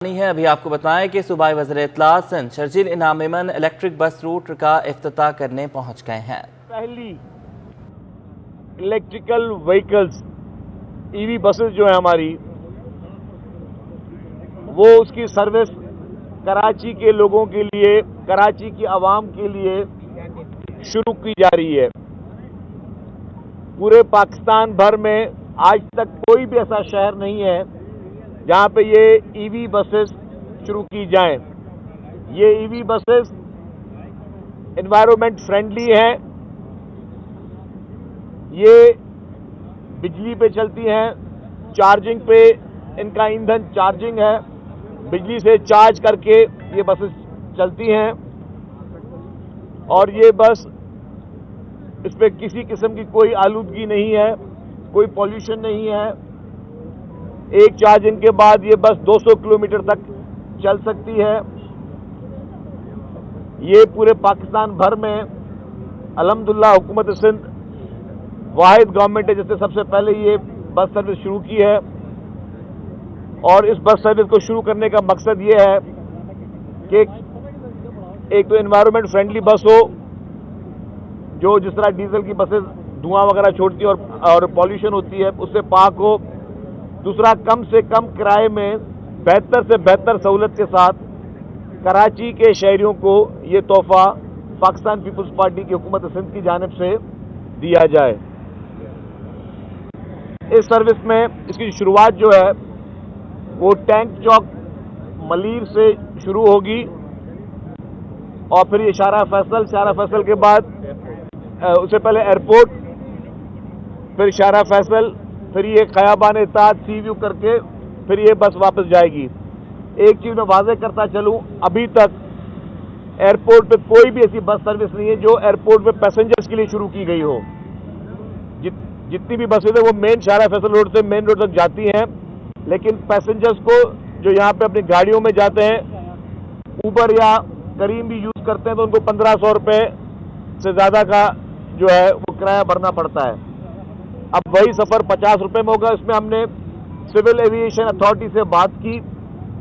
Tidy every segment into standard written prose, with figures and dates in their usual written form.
ہے ابھی آپ کو بتائیں کہ صوبائی وزیر اطلاع سندھ شرجیل انعام ایمن الیکٹرک بس روٹ کا افتتاح کرنے پہنچ گئے ہیں۔ پہلی الیکٹریکل وہیکلز ای وی بسز جو ہیں ہماری، وہ اس کی سروس کراچی کے لوگوں کے لیے، کراچی کی عوام کے لیے شروع کی جا رہی ہے۔ پورے پاکستان بھر میں آج تک کوئی بھی ایسا شہر نہیں ہے جہاں پہ یہ ای وی بسز شروع کی جائیں۔ یہ ای وی بسز انوائرمنٹ فرینڈلی ہیں، یہ بجلی پہ چلتی ہیں، چارجنگ پہ ان کا ایندھن چارجنگ ہے، بجلی سے چارج کر کے یہ بسز چلتی ہیں، اور یہ بس اس پہ کسی قسم کی کوئی آلودگی نہیں ہے، کوئی پولیوشن نہیں ہے۔ ایک چارجنگ کے بعد یہ بس 200 کلومیٹر تک چل سکتی ہے۔ یہ پورے پاکستان بھر میں الحمدللہ حکومت سندھ واحد گورنمنٹ ہے جس نے سب سے پہلے یہ بس سروس شروع کی ہے، اور اس بس سروس کو شروع کرنے کا مقصد یہ ہے کہ ایک تو انوائرمنٹ فرینڈلی بس ہو، جو جس طرح ڈیزل کی بسیں دھواں وغیرہ چھوڑتی ہے اور پالیوشن ہوتی ہے اس سے پاک ہو۔ دوسرا، کم سے کم کرائے میں بہتر سے بہتر سہولت کے ساتھ کراچی کے شہریوں کو یہ تحفہ پاکستان پیپلز پارٹی کی حکومت سندھ کی جانب سے دیا جائے۔ اس سروس میں اس کی شروعات جو ہے وہ ٹینک چوک ملیر سے شروع ہوگی، اور پھر یہ شارع فیصل کے بعد اس سے پہلے ایئرپورٹ، پھر شارع فیصل، پھر یہ خیابان اتحاد سی ویو کر کے پھر یہ بس واپس جائے گی۔ ایک چیز میں واضح کرتا چلوں، ابھی تک ایئرپورٹ پہ کوئی بھی ایسی بس سروس نہیں ہے جو ایئرپورٹ پہ پیسنجرز کے لیے شروع کی گئی ہو۔ جتنی بھی بسیں ہیں وہ مین شارع فیصل روڈ سے مین روڈ تک جاتی ہیں، لیکن پیسنجرز کو جو یہاں پہ اپنی گاڑیوں میں جاتے ہیں، اوبر یا کریم بھی یوز کرتے ہیں، تو ان کو 1500 روپے سے زیادہ کا جو ہے وہ کرایہ بھرنا پڑتا ہے۔ اب وہی سفر 50 روپے میں ہوگا۔ اس میں ہم نے سول ایویشن اتھارٹی سے بات کی،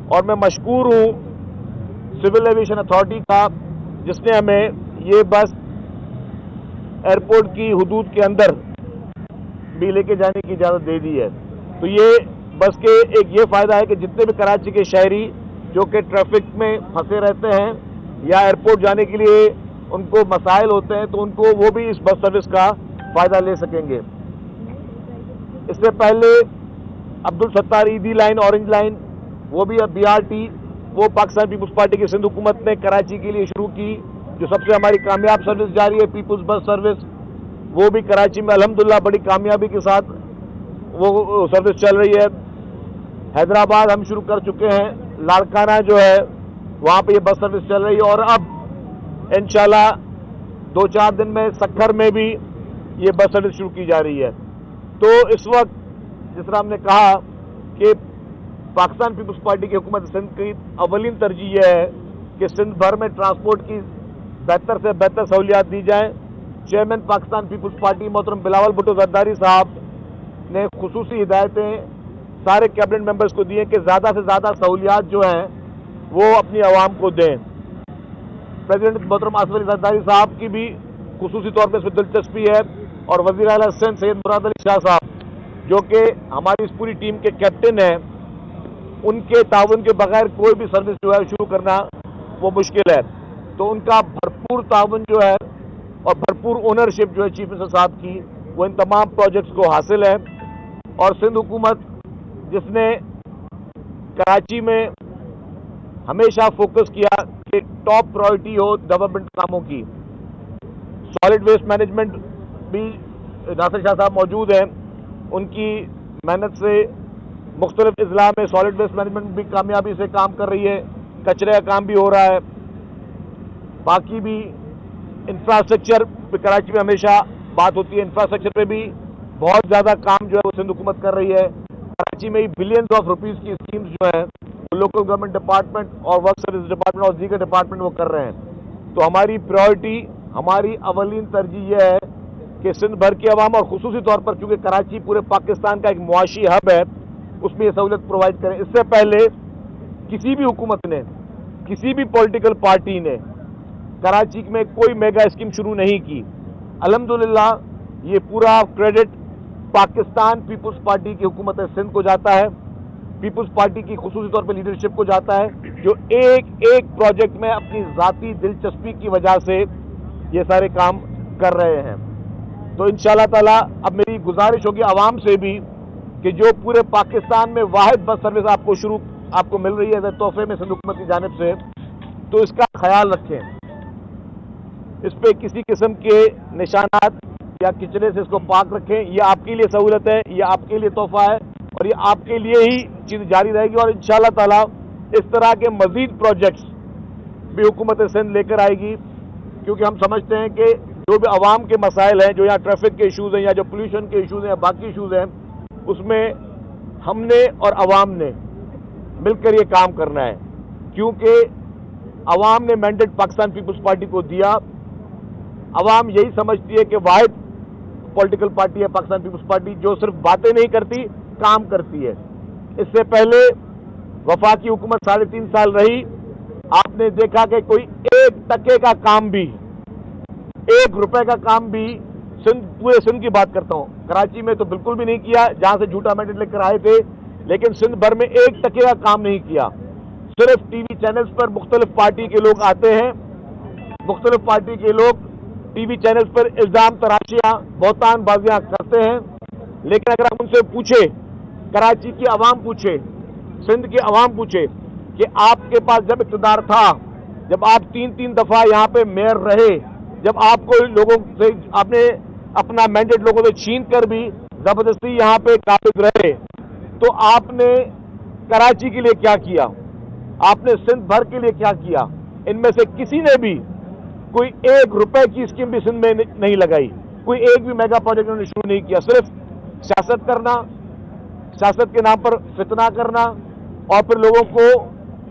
اور میں مشکور ہوں سول ایویشن اتھارٹی کا جس نے ہمیں یہ بس ایئرپورٹ کی حدود کے اندر بھی لے کے جانے کی اجازت دے دی ہے۔ تو یہ بس کے ایک یہ فائدہ ہے کہ جتنے بھی کراچی کے شہری جو کہ ٹریفک میں پھنسے رہتے ہیں یا ایئرپورٹ جانے کے لیے ان کو مسائل ہوتے ہیں، تو ان کو وہ بھی اس بس سروس کا فائدہ لے سکیں گے۔ اس سے پہلے عبدالستار ایدی لائن، اورنج لائن، وہ بھی اب BRT، وہ پاکستان پیپلز پارٹی کی سندھ حکومت نے کراچی کے لیے شروع کی، جو سب سے ہماری کامیاب سروس جاری ہے پیپلز بس سروس، وہ بھی کراچی میں الحمدللہ بڑی کامیابی کے ساتھ وہ سروس چل رہی ہے۔ حیدرآباد ہم شروع کر چکے ہیں، لاڑکانہ جو ہے وہاں پہ یہ بس سروس چل رہی ہے، اور اب انشاءاللہ 2-4 دن میں سکھر میں بھی یہ بس سروس شروع کی جا رہی ہے۔ تو اس وقت جس طرح ہم نے کہا کہ پاکستان پیپلز پارٹی کی حکومت سندھ کی اولین ترجیح یہ ہے کہ سندھ بھر میں ٹرانسپورٹ کی بہتر سے بہتر سہولیات دی جائیں۔ چیئرمین پاکستان پیپلز پارٹی محترم بلاول بھٹو زرداری صاحب نے خصوصی ہدایتیں سارے کیبنٹ ممبرز کو دی ہیں کہ زیادہ سے زیادہ سہولیات جو ہیں وہ اپنی عوام کو دیں۔ پریزیڈنٹ محترم آصف علی زرداری صاحب کی بھی خصوصی طور پہ اس میں دلچسپی ہے، اور وزیر اعلیٰ سندھ سید مراد علی شاہ صاحب جو کہ ہماری اس پوری ٹیم کے کیپٹن ہیں، ان کے تعاون کے بغیر کوئی بھی سروس جو ہے شروع کرنا وہ مشکل ہے۔ تو ان کا بھرپور تعاون جو ہے اور بھرپور اونرشپ جو ہے چیف منسٹر صاحب کی، وہ ان تمام پروجیکٹس کو حاصل ہے۔ اور سندھ حکومت جس نے کراچی میں ہمیشہ فوکس کیا کہ ٹاپ پرائورٹی ہو ڈیولپمنٹ کاموں کی، سالڈ ویسٹ مینجمنٹ بھی ناصر شاہ صاحب موجود ہیں، ان کی محنت سے مختلف اضلاع میں سالڈ ویسٹ مینجمنٹ بھی کامیابی سے کام کر رہی ہے، کچرے کا کام بھی ہو رہا ہے۔ باقی بھی انفراسٹرکچر پہ کراچی میں ہمیشہ بات ہوتی ہے، انفراسٹرکچر پہ بھی بہت زیادہ کام جو ہے وہ سندھ حکومت کر رہی ہے۔ کراچی میں ہی بلینز آف روپیز کی اسکیمز جو ہیں وہ لوکل گورنمنٹ ڈپارٹمنٹ اور ورک سروس ڈپارٹمنٹ اور دیگر ڈپارٹمنٹ وہ کر رہے ہیں۔ تو ہماری پرائورٹی، ہماری اولین ترجیح یہ ہے کہ سندھ بھر کی عوام، اور خصوصی طور پر چونکہ کراچی پورے پاکستان کا ایک معاشی ہب ہے، اس میں یہ سہولت پرووائڈ کریں۔ اس سے پہلے किसी भी हुकूमत ने, किसी भी पॉलिटिकल पार्टी ने कराची में कोई मेगा स्कीम शुरू नहीं की। अल्हम्दुलिल्लाह ये पूरा क्रेडिट पाकिस्तान पीपुल्स पार्टी की हुकूमत सिंध को जाता है, पीपुल्स पार्टी की खुसूसी तौर पर लीडरशिप को जाता है, जो एक एक प्रोजेक्ट में अपनी ज़ाती दिलचस्पी की वजह से ये सारे काम कर रहे हैं। तो इंशाअल्लाह ताला अब मेरी गुजारिश होगी आवाम से भी कि जो पूरे पाकिस्तान में वाहिद बस सर्विस आपको मिल रही है तोहफे में सिंध हुकूमत की जानिब से, तो इसका ख्याल रखें, इस पे किसी किस्म के निशानात या किचरे से इसको पाक रखें। ये आपके लिए सहूलत है, ये आपके लिए तोहफा है और ये आपके लिए ही चीज़ जारी रहेगी। और इंशाअल्लाह ताला इस तरह के मजीद प्रोजेक्ट्स भी हुकूमत सिंध लेकर आएगी, क्योंकि हम समझते हैं कि जो भी आवाम के मसाइल हैं, जो यहाँ ट्रैफिक के इशूज़ हैं या जो पोल्यूशन के इशूज़ हैं या बाकी इशूज़ हैं, उसमें हमने और आवाम ने मिलकर ये काम करना है, क्योंकि आवाम ने मैंडेट पाकिस्तान पीपुल्स पार्टी को दिया। आवाम यही समझती है कि वाहिद पॉलिटिकल पार्टी है पाकिस्तान पीपुल्स पार्टी जो सिर्फ बातें नहीं करती, काम करती है। इससे पहले वफाकी हुकूमत 3.5 साल रही, आपने देखा कि कोई 1 टके का काम भी, 1 रुपए का काम भी पूरे सिंध की बात करता हूं, कराची में तो बिल्कुल भी नहीं किया, जहां से झूठा मैंडेट लेकर आए थे, लेकिन सिंध भर में 1 टके का काम नहीं किया। सिर्फ टीवी चैनल्स पर मुख्तलिफ पार्टी के लोग आते हैं, मुख्तलिफ पार्टी के लोग टीवी चैनल्स पर इल्जाम तराशियां बहुतान बाजियां करते हैं, लेकिन अगर आप उनसे पूछे, कराची की आवाम पूछे, सिंध की आवाम पूछे कि आपके पास जब इक़्तिदार था, जब आप 3-3 दफा यहाँ पे मेयर रहे, जब आपको लोगों से आपने अपना मैंडेट लोगों से छीन कर भी जबरदस्ती यहाँ पे काबिज रहे, तो आपने कराची के लिए क्या किया, आपने सिंध भर के लिए क्या किया? इनमें से किसी ने भी कोई 1 रुपए की स्कीम भी सिंध में नहीं लगाई, कोई एक भी मेगा प्रोजेक्ट उन्होंने शुरू नहीं किया। सिर्फ सियासत करना, सियासत के नाम पर फितना करना और फिर लोगों को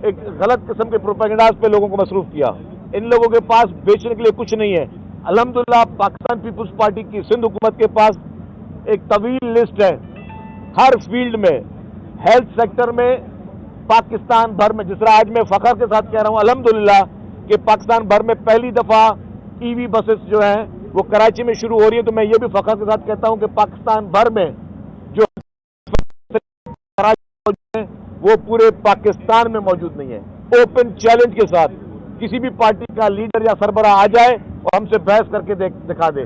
एक गलत किस्म के प्रोपेगेंडास पे लोगों को मसरूफ किया। इन लोगों के पास बेचने के लिए कुछ नहीं है। अल्हम्दुलिल्लाह पाकिस्तान पीपुल्स पार्टी की सिंध हुकूमत के पास एक तवील लिस्ट है, हर फील्ड में, हेल्थ सेक्टर में, पाकिस्तान भर में, जिस तरह आज मैं फख्र के साथ कह रहा हूं अल्हम्दुलिल्लाह कि पाकिस्तान भर में पहली दफा ईवी बसेस जो हैं वो कराची में शुरू हो रही है, तो मैं ये भी फख्र के साथ कहता हूं कि पाकिस्तान भर में जो वो पूरे पाकिस्तान में मौजूद नहीं है। ओपन चैलेंज के साथ किसी भी पार्टी का लीडर या सरबराह आ जाए और हमसे बहस करके दिखा दे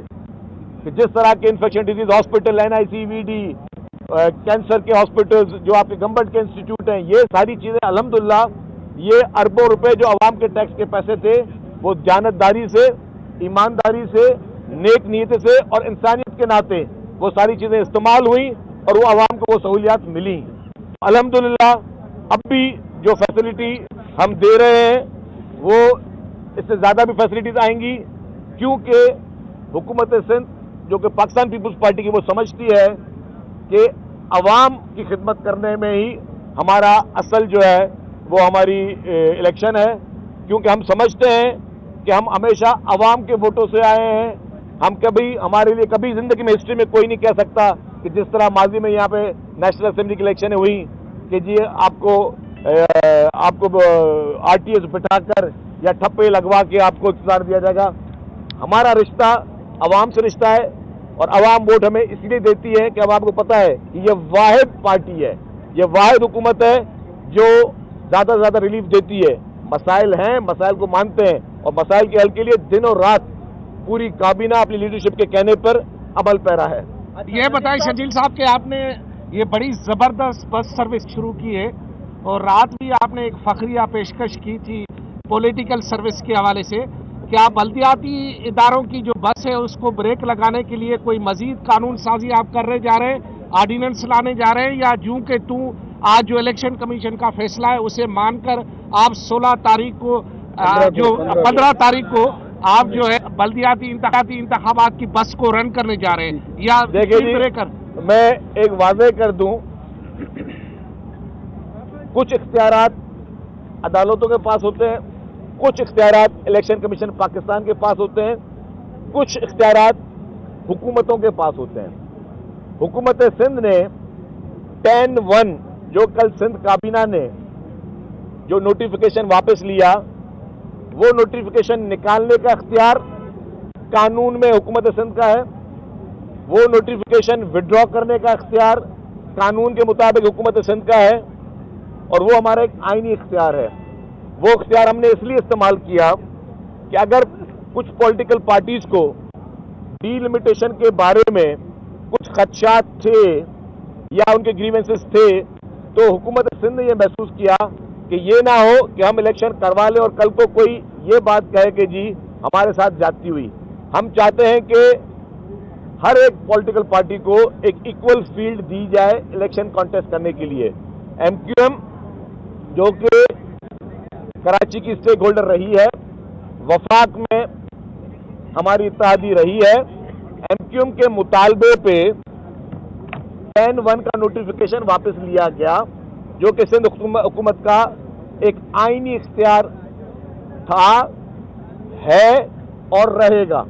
कि जिस तरह के infection disease hospital, NICVD, cancer के हॉस्पिटल्स, जो आपके गवर्नमेंट के इंस्टीट्यूट हैं, ये सारी चीजें अल्हम्दुलिल्लाह ये अरबों रुपए जो आवाम के टैक्स के पैसे थे वो जानतदारी से, ईमानदारी से, नेक नीयत से और इंसानियत के नाते वो सारी चीजें इस्तेमाल हुई और वो आवाम को वो सहूलियात मिली। अल्हम्दुलिल्लाह अब भी जो फैसिलिटी हम दे रहे हैं वो इससे ज़्यादा भी फैसिलिटीज आएंगी, क्योंकि हुकूमत सिंध जो कि पाकिस्तान पीपुल्स पार्टी की वो समझती है कि आवाम की खिदमत करने में ही हमारा असल जो है वो हमारी इलेक्शन है, क्योंकि हम समझते हैं कि हम हमेशा आवाम के वोटों से आए हैं। हम कभी, हमारे लिए कभी जिंदगी में, हिस्ट्री में कोई नहीं कह सकता कि जिस तरह माजी में यहाँ पे नेशनल असेंबली की इलेक्शन हुई कि जी आपको RTS बिठाकर या ठप्पे लगवा के आपको इख्तियार दिया जाएगा। हमारा रिश्ता आवाम से रिश्ता है और आवाम वोट हमें इसलिए देती है कि अब आपको पता है कि ये वाहिद पार्टी है, ये वाहिद हुकूमत है जो ज़्यादा से ज़्यादा रिलीफ देती है। मसाइल हैं, मसाइल को मानते हैं और मसाइल के हल के लिए दिन और रात पूरी काबीना अपनी लीडरशिप के कहने पर अमल पैरा है। ये बताएं शर्जील साहब कि आपने ये बड़ी ज़बरदस्त बस सर्विस शुरू की है और रात भी आपने एक फखरिया पेशकश की थी पॉलिटिकल सर्विस के हवाले से। क्या बल्दियाती इदारों की जो बस है उसको ब्रेक लगाने के लिए कोई मजीद कानून साजी आप करने जा रहे हैं, ऑर्डिनेंस लाने जा रहे हैं, या जूं के तू आज जो इलेक्शन कमीशन का फैसला है उसे मानकर आप 16 तारीख को 15 तारीख को आप जो है बल्दियाती इंतखाबात की बस को रन करने जा रहे हैं, या देखिए मैं एक वादे कर दूं, कुछ इख्तियारात अदालतों के पास होते हैं, कुछ इख्तियारात इलेक्शन कमीशन पाकिस्तान के पास होते हैं, कुछ इख्तियारात हुकूमतों के पास होते हैं। हुकूमत सिंध ने 10-1 जो कल सिंध काबीना ने जो नोटिफिकेशन वापस लिया, वो नोटिफिकेशन निकालने का इख्तियार कानून में हुकूमत सिंध का है, वो नोटिफिकेशन विड्रॉ करने का इख्तियार कानून के मुताबिक हुकूमत सिंध का है, और वो हमारा एक आईनी इख्तियार है। वो इख्तियार हमने इसलिए इस्तेमाल किया कि अगर कुछ पॉलिटिकल पार्टीज को डीलिमिटेशन के बारे में कुछ खदशात थे या उनके ग्रीवेंसेस थे, तो हुकूमत सिंध ने ये महसूस किया कि ये ना हो कि हम इलेक्शन करवा लें और कल को कोई ये बात कहे कि जी हमारे साथ ज्यादती हुई। हम चाहते हैं कि हर एक पॉलिटिकल पार्टी को एक इक्वल फील्ड दी जाए इलेक्शन कॉन्टेस्ट करने के लिए। एमक्यूएम जो कि कराची की स्टेक होल्डर रही है, वफाक में हमारी इत्तेहादी रही है, एमक्यूएम के मुतालबे पे 10-1 का नोटिफिकेशन वापस लिया गया, जो कि सिंध हुकूमत का एक आईनी इख्तियार था, है और रहेगा।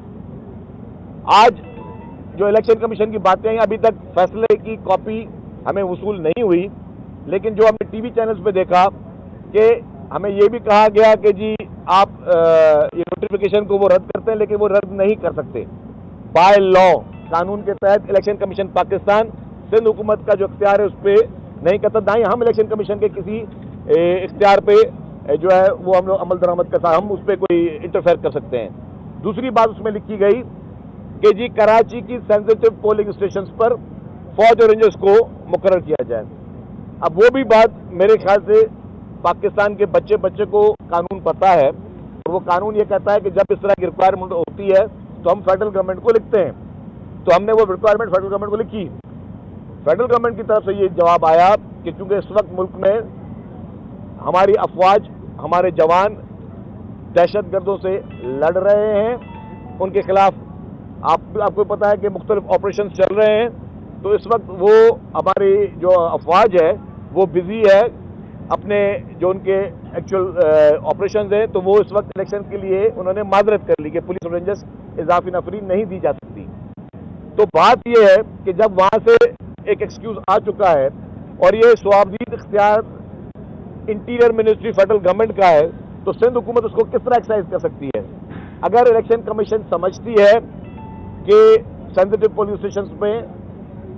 आज जो इलेक्शन कमीशन की बातें हैं, अभी तक फैसले की कॉपी हमें वसूल नहीं हुई, लेकिन जो हमने टीवी चैनल्स पे देखा कि हमें ये भी कहा गया कि जी आप ये नोटिफिकेशन को वो रद्द करते हैं, लेकिन वो रद्द नहीं कर सकते। बाय लॉ, कानून के तहत इलेक्शन कमीशन पाकिस्तान सिंध हुकूमत का जो इख्तियार है उस पर नहीं करता, ना ही हम इलेक्शन कमीशन के किसी इख्तियार पे जो है वो हम लोग अमल दरामद कर सकते, हम उस पर कोई इंटरफेयर कर सकते हैं। दूसरी बात उसमें लिखी गई कि जी कराची की सेंसिटिव पोलिंग स्टेशंस पर फौज और रेंजर्स को मुकर्रर किया जाए। अब वो भी बात मेरे ख्याल से पाकिस्तान के बच्चे बच्चे को कानून पता है, और वो कानून ये कहता है कि जब इस तरह की रिक्वायरमेंट होती है तो हम फेडरल गवर्नमेंट को लिखते हैं। तो हमने वो रिक्वायरमेंट फेडरल गवर्नमेंट को लिखी। फेडरल गवर्नमेंट की तरफ से ये जवाब आया कि चूंकि इस वक्त मुल्क में हमारी अफवाज, हमारे जवान दहशतगर्दों से लड़ रहे हैं, उनके खिलाफ आपको पता है कि मुख्तलिफ ऑपरेशन चल रहे हैं, तो इस वक्त वो हमारी जो अफवाज है वो बिजी है अपने जो उनके एक्चुअल ऑपरेशन हैं, तो वो इस वक्त इलेक्शन के लिए उन्होंने माजरत कर ली कि पुलिस और रेंजर्स इजाफी नफरी नहीं दी जा सकती। तो बात यह है कि जब वहां से एक एक्सक्यूज आ चुका है और ये स्वाबदीद इख्तियार इंटीरियर मिनिस्ट्री फेडरल गवर्नमेंट का है, तो सिंध हुकूमत उसको किस तरह एक्सरसाइज कर सकती है? अगर इलेक्शन कमीशन समझती है कि सेंसिटिव पोलिंग स्टेशन में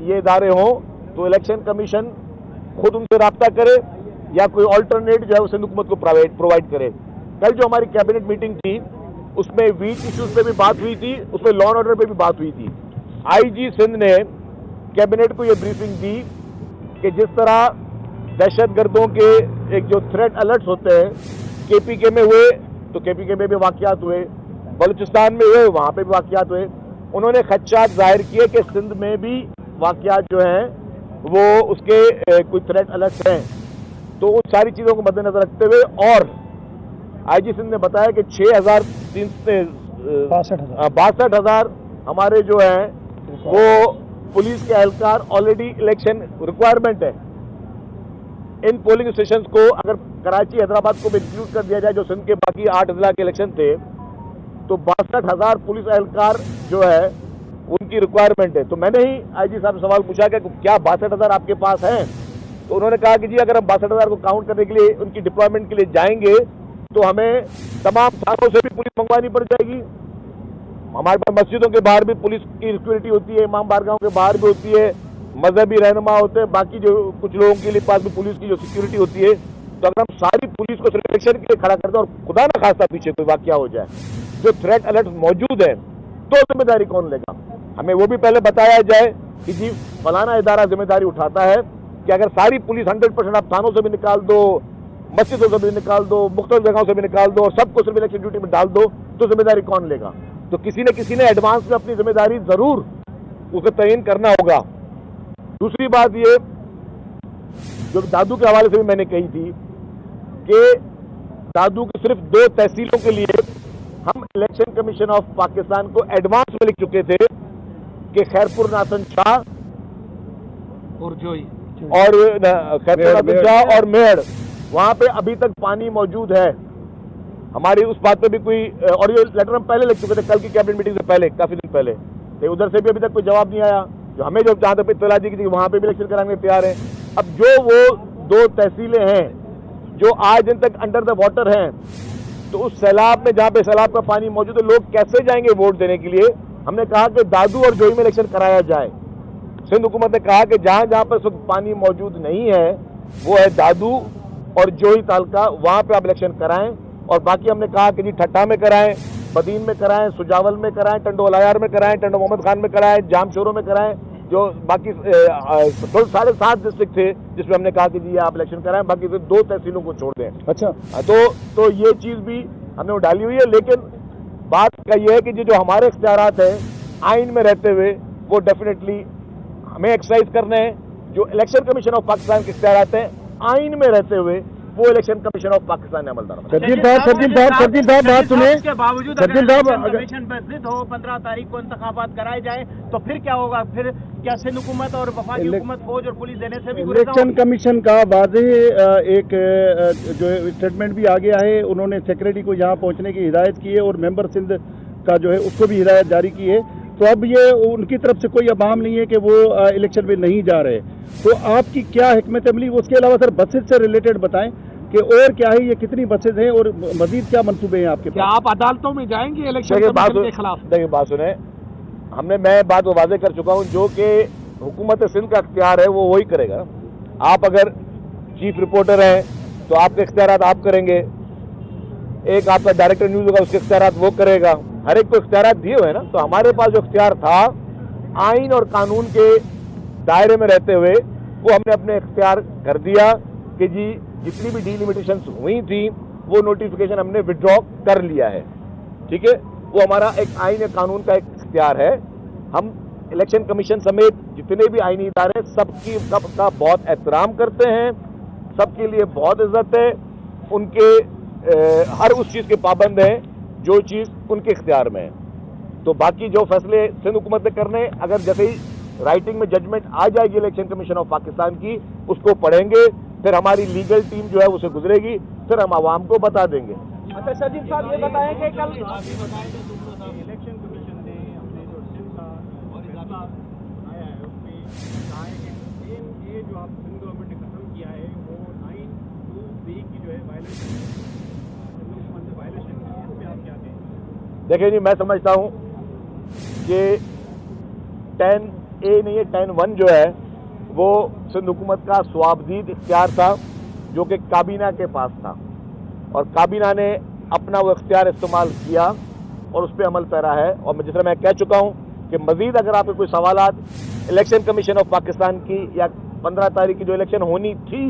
ये इदारे हों, तो इलेक्शन कमीशन खुद उनसे राब्ता करे या कोई ऑल्टरनेट जो है वो सिंध हुकूमत को प्रोवाइड करे। कल जो हमारी कैबिनेट मीटिंग थी उसमें वीक इश्यूज पे भी बात हुई थी, उसमें लॉ एंड ऑर्डर पे भी बात हुई थी। आईजी सिंध ने कैबिनेट को ये ब्रीफिंग दी कि जिस तरह दहशतगर्दों के एक जो थ्रेट अलर्ट्स होते हैं, केपीके में हुए तो केपीके में भी वाकयात हुए, बलूचिस्तान में हुए वहां पे भी वाकयात हुए, उन्होंने खदशात जाहिर किए कि सिंध में भी वाकयात जो हैं वो उसके कोई थ्रेट अलर्ट्स हैं। तो उन सारी चीजों को मद्देनजर रखते हुए और आईजी सिंध ने बताया कि 62,000 हमारे जो हैं वो पुलिस के एहलकार ऑलरेडी इलेक्शन रिक्वायरमेंट है। इन पोलिंग स्टेशंस को अगर कराची हैदराबाद को भी इंक्लूड कर दिया जाए, जो सिंध के बाकी 8 जिला के इलेक्शन थे, तो 62,000 पुलिस एहलकार जो है उनकी रिक्वायरमेंट है। तो मैंने ही आईजी साहब से सवाल पूछा कि क्या 62,000 आपके पास हैं? तो उन्होंने कहा कि जी अगर हम 62,000 को काउंट करने के लिए उनकी डिप्लॉयमेंट के लिए जाएंगे तो हमें तमाम थानों से भी पुलिस मंगवानी पड़ जाएगी। हमारे पास मस्जिदों के बाहर भी पुलिस की सिक्योरिटी होती है, इमाम बारगाहों के बाहर भी होती है, मजहबी रहनुमा होते हैं, बाकी जो कुछ लोगों के लिए पास भी पुलिस की जो सिक्योरिटी होती है। तो अगर हम सारी पुलिस को सिलेक्शन के लिए खड़ा करते हैं और खुदा ना खास्ता पीछे कोई वाकया हो जाए, जो थ्रेट अलर्ट मौजूद है, तो जिम्मेदारी कौन लेगा? हमें वो भी पहले बताया जाए कि जी फलाना इदारा जिम्मेदारी उठाता है कि अगर सारी पुलिस 100% आप थानों से भी निकाल दो, मस्जिदों से भी निकाल दो, मुख्तलिफ जगहों से भी निकाल दो और सबको सिर्फ इलेक्शन ड्यूटी में डाल दो, तो जिम्मेदारी कौन लेगा? तो किसी ने एडवांस में अपनी जिम्मेदारी जरूर उसे तयन करना होगा। दूसरी बात ये जो दादू के हवाले से भी मैंने कही थी कि दादू की सिर्फ 2 तहसीलों के लिए हम इलेक्शन कमीशन ऑफ पाकिस्तान को एडवांस में लिख चुके थे कि खैरपुर नाथन शाह और जोई और खैरपुर नाथन शाह और मेहड़, वहां पे अभी तक पानी मौजूद है। हमारी उस बात पे भी कोई, और ये लेटर हम पहले लिख चुके थे कल की कैबिनेट मीटिंग से पहले, काफी दिन पहले, तो उधर से भी अभी तक कोई जवाब नहीं आया। जो हमें जो जहां तक इत्तला दी कि वहां पे भी इलेक्शन कराने तैयार है। अब जो वो 2 तहसीलें हैं جو آج دن تک انڈر دا واٹر ہیں، تو اس سیلاب میں جہاں پہ سیلاب کا پانی موجود ہے لوگ کیسے جائیں گے ووٹ دینے کے لیے؟ ہم نے کہا کہ دادو اور جوئی میں الیکشن کرایا جائے. سندھ حکومت نے کہا کہ جہاں جہاں پر پانی موجود نہیں ہے وہ ہے دادو اور جوئی تعلقہ، وہاں پہ آپ الیکشن کرائیں. اور باقی ہم نے کہا کہ جی ٹھٹا میں کرائیں، بدین میں کرائیں، سجاول میں کرائیں، ٹنڈو الایار میں کرائیں، ٹنڈو محمد خان میں کرائیں، جام شوروں میں کرائیں. جو باقی 7.5 ڈسٹرکٹ تھے جس میں ہم نے کہا کہ جی آپ الیکشن کرائیں، باقی 2 تحصیلوں کو چھوڑ دیں. اچھا تو یہ چیز بھی ہم نے ڈالی ہوئی ہے. لیکن بات کا یہ ہے کہ جو ہمارے اختیارات ہیں آئین میں رہتے ہوئے وہ ڈیفینیٹلی ہمیں ایکسرسائز کرنے ہیں. جو الیکشن کمیشن آف پاکستان کے اختیارات ہیں آئین میں رہتے ہوئے وہ الیکشن کمیشن آف پاکستان نے عملدار. شرجیل صاحب بات سنیں. اس کے باوجود اگر الیکشن کمیشن پر ضد ہو 15 تاریخ کو انتخابات کرائے جائیں تو پھر کیا ہوگا؟ پھر کیا سندھ حکومت اور وفاقی حکومت فوج اور پولیس دینے سے بھی الیکشن کمیشن کا واضح ایک جو اسٹیٹمنٹ بھی آ گیا ہے. انہوں نے سیکرٹری کو یہاں پہنچنے کی ہدایت کی ہے اور ممبر سندھ کا جو ہے اس کو بھی ہدایت جاری کی ہے. تو اب یہ ان کی طرف سے کوئی ابہام نہیں ہے کہ وہ الیکشن میں نہیں جا رہے. تو آپ کی کیا حکمت عملی؟ اس کے علاوہ سر بسز سے ریلیٹڈ بتائیں کہ اور کیا ہے، یہ کتنی بسز ہیں اور مزید کیا منصوبے ہیں آپ کے کیا پاس؟ آپ عدالتوں میں جائیں گے الیکشن کمیشن کے خلاف؟ دیکھیں بات سنیں، میں بات واضح کر چکا ہوں. جو کہ حکومت سندھ کا اختیار ہے وہ وہی کرے گا. آپ اگر چیف رپورٹر ہیں تو آپ کے اختیارات آپ کریں گے، ایک آپ کا ڈائریکٹر نیوز ہوگا اس کے اختیارات وہ کرے گا. ہر ایک کو اختیارات دیے ہوئے ہیں نا. تو ہمارے پاس جو اختیار تھا آئین اور قانون کے دائرے میں رہتے ہوئے وہ ہم نے اپنے اختیار کر دیا کہ جی جتنی بھی ڈیلیمیٹیشنز ہوئی تھیں وہ نوٹیفیکیشن ہم نے وڈرا کر لیا ہے. ٹھیک ہے، وہ ہمارا ایک آئین قانون کا ایک اختیار ہے. ہم الیکشن کمیشن سمیت جتنے بھی آئینی ادارے سب کا بہت احترام کرتے ہیں، سب کے لیے بہت عزت ہے. ان کے ہر اس چیز کے پابند ہیں جو چیز ان کے اختیار میں ہے. تو باقی جو فیصلے سندھ حکومت نے کرنے، اگر جیسے ہی رائٹنگ میں ججمنٹ آ جائے گی الیکشن کمیشن آف پاکستان کی، اس کو پڑھیں گے، پھر ہماری لیگل ٹیم جو ہے اسے گزرے گی، پھر ہم عوام کو بتا دیں گے. اچھا شرجیل صاحب یہ بتائیں کہ کل الیکشن کمیشن نے اپنے جو سندھ کا اور اضافہ آیا ہے اس میں کہا ہے کہ یہ جو آپ سندھ گورنمنٹ نے ختم کیا ہے وہ 9(2)(b) کی جو ہے وائلیشن ہے، سندھ حکومت نے وائلیشن کی ہے. اس پہ آپ کیا کہیں؟ دیکھیں جی، میں سمجھتا ہوں کہ 10A نہیں ہے 10(1) جو ہے وہ سندھ حکومت کا سوابدید اختیار تھا جو کہ کابینہ کے پاس تھا، اور کابینہ نے اپنا وہ اختیار استعمال کیا اور اس پہ عمل پیرا ہے. اور جس طرح میں کہہ چکا ہوں کہ مزید اگر آپ کے کوئی سوالات الیکشن کمیشن آف پاکستان کی یا 15 تاریخ کی جو الیکشن ہونی تھی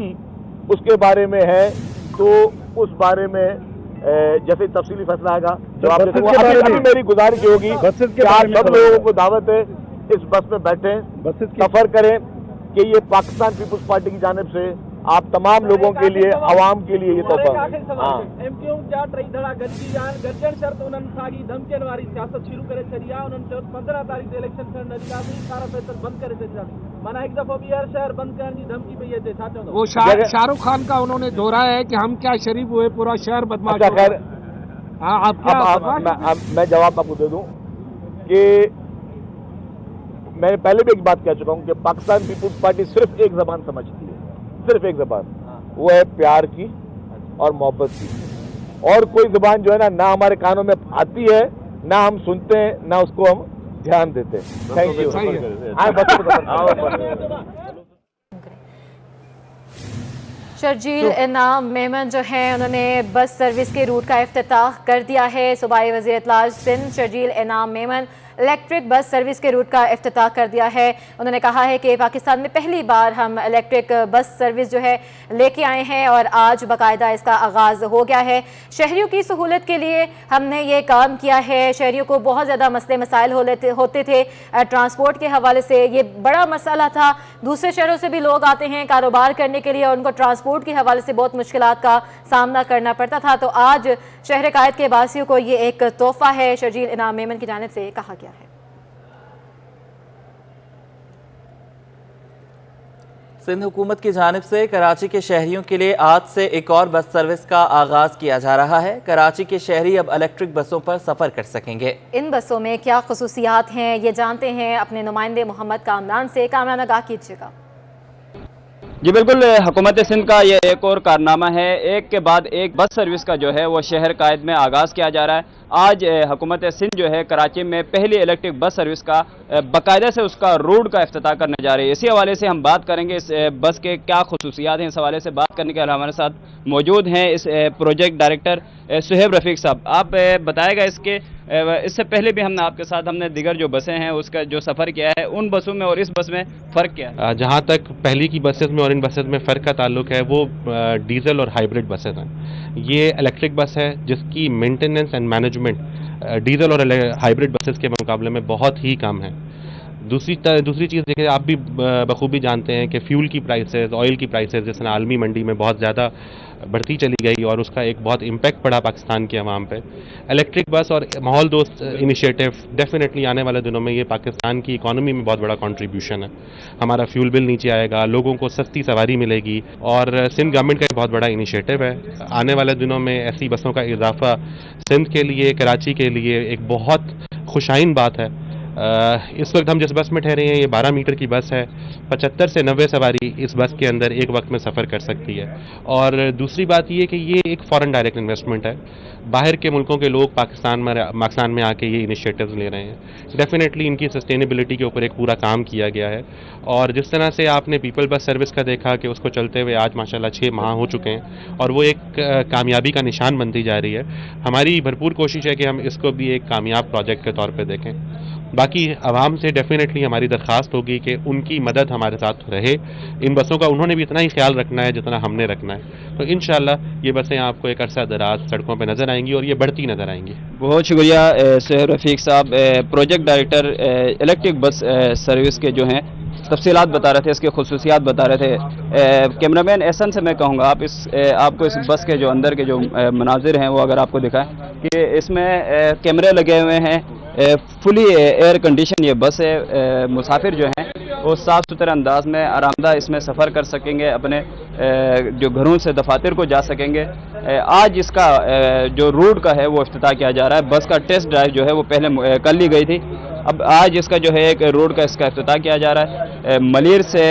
اس کے بارے میں ہے تو اس بارے میں جیسے تفصیلی فیصلہ آئے گا جواب دے دوں گا. ابھی میری گزارش ہوگی کہ آپ سب لوگوں کو دعوت ہے اس بس میں بیٹھیں، سفر کریں کہ یہ پاکستان پیپلز پارٹی کی جانب سے آپ تمام لوگوں کے لیے، عوام کے لیے یہ تحفہ. ایم کیو جا ٹئی دھڑا گڏجي جان گڏجڻ شرط انهن ساڳي دھمڪين واري سياست شروع ڪري ڇڏي आहे. انهن چيو 15 تاريخ تي اليڪشن ٿيڻ ڏينداسين، سارا فيصل بند ڪري ڇڏينداسين. مانا هڪ دفعو ٻيهر شهر بند ڪرڻ جي دھمڪي پئي اچي. ڇا چوندو؟ وہ شاہ رخ خان کا انہوں نے دہرایا ہے کہ ہم کیا شریف ہوئے، پورا شہر بدماش اچھا ہو گیا. خیر، ہاں آپ کیا میں جواب آپ کو دے دوں کہ میں پہلے بھی ایک بات کہہ چکا ہوں کہ پاکستان پیپلز پارٹی صرف ایک زبان سمجھتی ہے، صرف ایک زبان، وہ ہے پیار کی اور محبت کی. اور کوئی زبان جو ہے نہ ہمارے کانوں میں آتی ہے، نہ ہم سنتے ہیں، نہ اس کو ہم دھیان دیتے ہیں. Thank you. شرجیل انعام میمن جو ہیں انہوں نے بس سروس کے روٹ کا افتتاح کر دیا ہے. صوبائی وزیر اطلاع سندھ شرجیل انعام میمن الیکٹرک بس سروس کے روٹ کا افتتاح کر دیا ہے. انہوں نے کہا ہے کہ پاکستان میں پہلی بار ہم الیکٹرک بس سروس جو ہے لے کے آئے ہیں اور آج باقاعدہ اس کا آغاز ہو گیا ہے. شہریوں کی سہولت کے لیے ہم نے یہ کام کیا ہے. شہریوں کو بہت زیادہ مسئلے مسائل ہوتے تھے ٹرانسپورٹ کے حوالے سے، یہ بڑا مسئلہ تھا. دوسرے شہروں سے بھی لوگ آتے ہیں کاروبار کرنے کے لیے اور ان کو ٹرانسپورٹ کے حوالے سے بہت مشکلات کا سامنا کرنا پڑتا تھا. تو آج شہر قائد کے باسیوں کو یہ ایک تحفہ ہے شرجیل انعام میمن کی جانب سے کہا گیا ہے. سندھ حکومت کی جانب سے کراچی کے شہریوں کے لیے آج سے ایک اور بس سروس کا آغاز کیا جا رہا ہے. کراچی کے شہری اب الیکٹرک بسوں پر سفر کر سکیں گے. ان بسوں میں کیا خصوصیات ہیں یہ جانتے ہیں اپنے نمائندے محمد کامران سے. کامران آگاہ کیجیے گا. جی بالکل، حکومت سندھ کا یہ ایک اور کارنامہ ہے، ایک کے بعد ایک بس سروس کا جو ہے وہ شہر قائد میں آغاز کیا جا رہا ہے۔ آج حکومت سندھ جو ہے کراچی میں پہلی الیکٹرک بس سروس کا باقاعدہ سے اس کا روٹ کا افتتاح کرنے جا رہی ہے۔ اسی حوالے سے ہم بات کریں گے اس بس کے کیا خصوصیات ہیں، اس حوالے سے بات کرنے کے لیے ہمارے ساتھ موجود ہیں اس پروجیکٹ ڈائریکٹر صہیب رفیق صاحب۔ آپ بتائے گا اس سے پہلے بھی ہم نے دیگر جو بسیں ہیں اس کا جو سفر کیا ہے، ان بسوں میں اور اس بس میں فرق کیا ہے؟ جہاں تک پہلی کی بسز میں اور ان بسز میں فرق کا تعلق ہے وہ ڈیزل اور ہائیبرڈ بسز ہیں۔ یہ الیکٹرک بس ہے جس کی مینٹیننس اینڈ مینجمنٹ ڈیزل اور ہائیبرڈ بسز کے مقابلے میں بہت ہی کم ہے۔ دوسری چیز دیکھیں، آپ بھی بخوبی جانتے ہیں کہ فیول کی پرائسز، آئل کی پرائسز جس طرح عالمی منڈی میں بہت زیادہ بڑھتی چلی گئی اور اس کا ایک بہت امپیکٹ پڑا پاکستان کی عوام پہ۔ الیکٹرک بس اور ماحول دوست انیشیٹو ڈیفینیٹلی آنے والے دنوں میں یہ پاکستان کی اکانومی میں بہت بڑا کنٹریبیوشن ہے۔ ہمارا فیول بل نیچے آئے گا، لوگوں کو سستی سواری ملے گی، اور سندھ گورنمنٹ کا ایک بہت بڑا انیشیٹو ہے۔ آنے والے دنوں میں ایسی بسوں کا اضافہ سندھ کے لیے، کراچی کے لیے ایک بہت خوشائن بات ہے۔ اس وقت ہم جس بس میں ٹھہرے ہیں یہ 12 میٹر کی بس ہے، 75 سے 90 سواری اس بس کے اندر ایک وقت میں سفر کر سکتی ہے۔ اور دوسری بات یہ کہ یہ ایک فارن ڈائریکٹ انویسٹمنٹ ہے، باہر کے ملکوں کے لوگ پاکستان میں آ کے یہ انیشیٹوز لے رہے ہیں۔ ڈیفینیٹلی ان کی سسٹینیبلٹی کے اوپر ایک پورا کام کیا گیا ہے، اور جس طرح سے آپ نے پیپل بس سروس کا دیکھا کہ اس کو چلتے ہوئے آج ماشاءاللہ 6 ماہ ہو چکے ہیں اور وہ ایک کامیابی کا نشان بنتی جا رہی ہے۔ ہماری بھرپور کوشش ہے کہ ہم اس کو بھی ایک کامیاب پروجیکٹ کے طور پہ دیکھیں۔ باقی عوام سے ڈیفینیٹلی ہماری درخواست ہوگی کہ ان کی مدد ہمارے ساتھ رہے۔ ان بسوں کا انہوں نے بھی اتنا ہی خیال رکھنا ہے جتنا ہم نے رکھنا ہے، تو انشاءاللہ یہ بسیں آپ کو ایک عرصہ دراز سڑکوں پہ نظر آئیں گی اور یہ بڑھتی نظر آئیں گی۔ بہت شکریہ صہیب رفیق صاحب۔ Project director electric bus service کے جو ہیں تفصیلات بتا رہے تھے، اس کے خصوصیات بتا رہے تھے۔ کیمرامین احسن سے میں کہوں گا آپ کو اس بس کے جو اندر کے جو مناظر ہیں وہ اگر آپ کو دکھائیں کہ اس میں کیمرے لگے ہوئے ہیں، فلی ایئر کنڈیشن یہ بس ہے۔ مسافر جو ہیں وہ صاف ستھرے انداز میں آرام دہ اس میں سفر کر سکیں گے، اپنے جو گھروں سے دفاتر کو جا سکیں گے۔ آج اس کا جو روٹ کا ہے وہ افتتاح کیا جا رہا ہے۔ بس کا ٹیسٹ ڈرائیو جو ہے وہ پہلے کر لی گئی تھی، اب آج اس کا جو ہے ایک روڈ کا اس کا افتتاح کیا جا رہا ہے۔ ملیر سے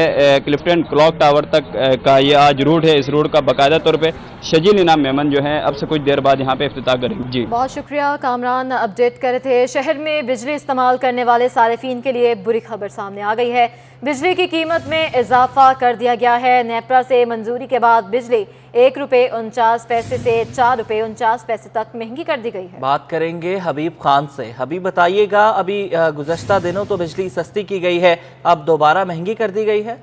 کلفٹن کلاک ٹاور تک کا یہ آج روٹ ہے۔ اس روڈ کا باقاعدہ طور پہ شجیل انعام میمن جو ہیں اب سے کچھ دیر بعد یہاں پہ افتتاح کریں گے۔ جی بہت شکریہ کامران، اپڈیٹ کر رہے تھے۔ شہر میں بجلی استعمال کرنے والے صارفین کے لیے بری خبر سامنے آ گئی ہے۔ بجلی کی قیمت میں اضافہ کر دیا گیا ہے۔ نیپرا سے منظوری کے بعد بجلی 1 روپے 49 پیسے سے 4 روپے 49 پیسے تک مہنگی کر دی گئی ہے۔ بات کریں گے حبیب خان سے۔ حبیب بتائیے گا، ابھی گزشتہ دنوں تو بجلی سستی کی گئی ہے، اب دوبارہ مہنگی کر دی گئی ہے؟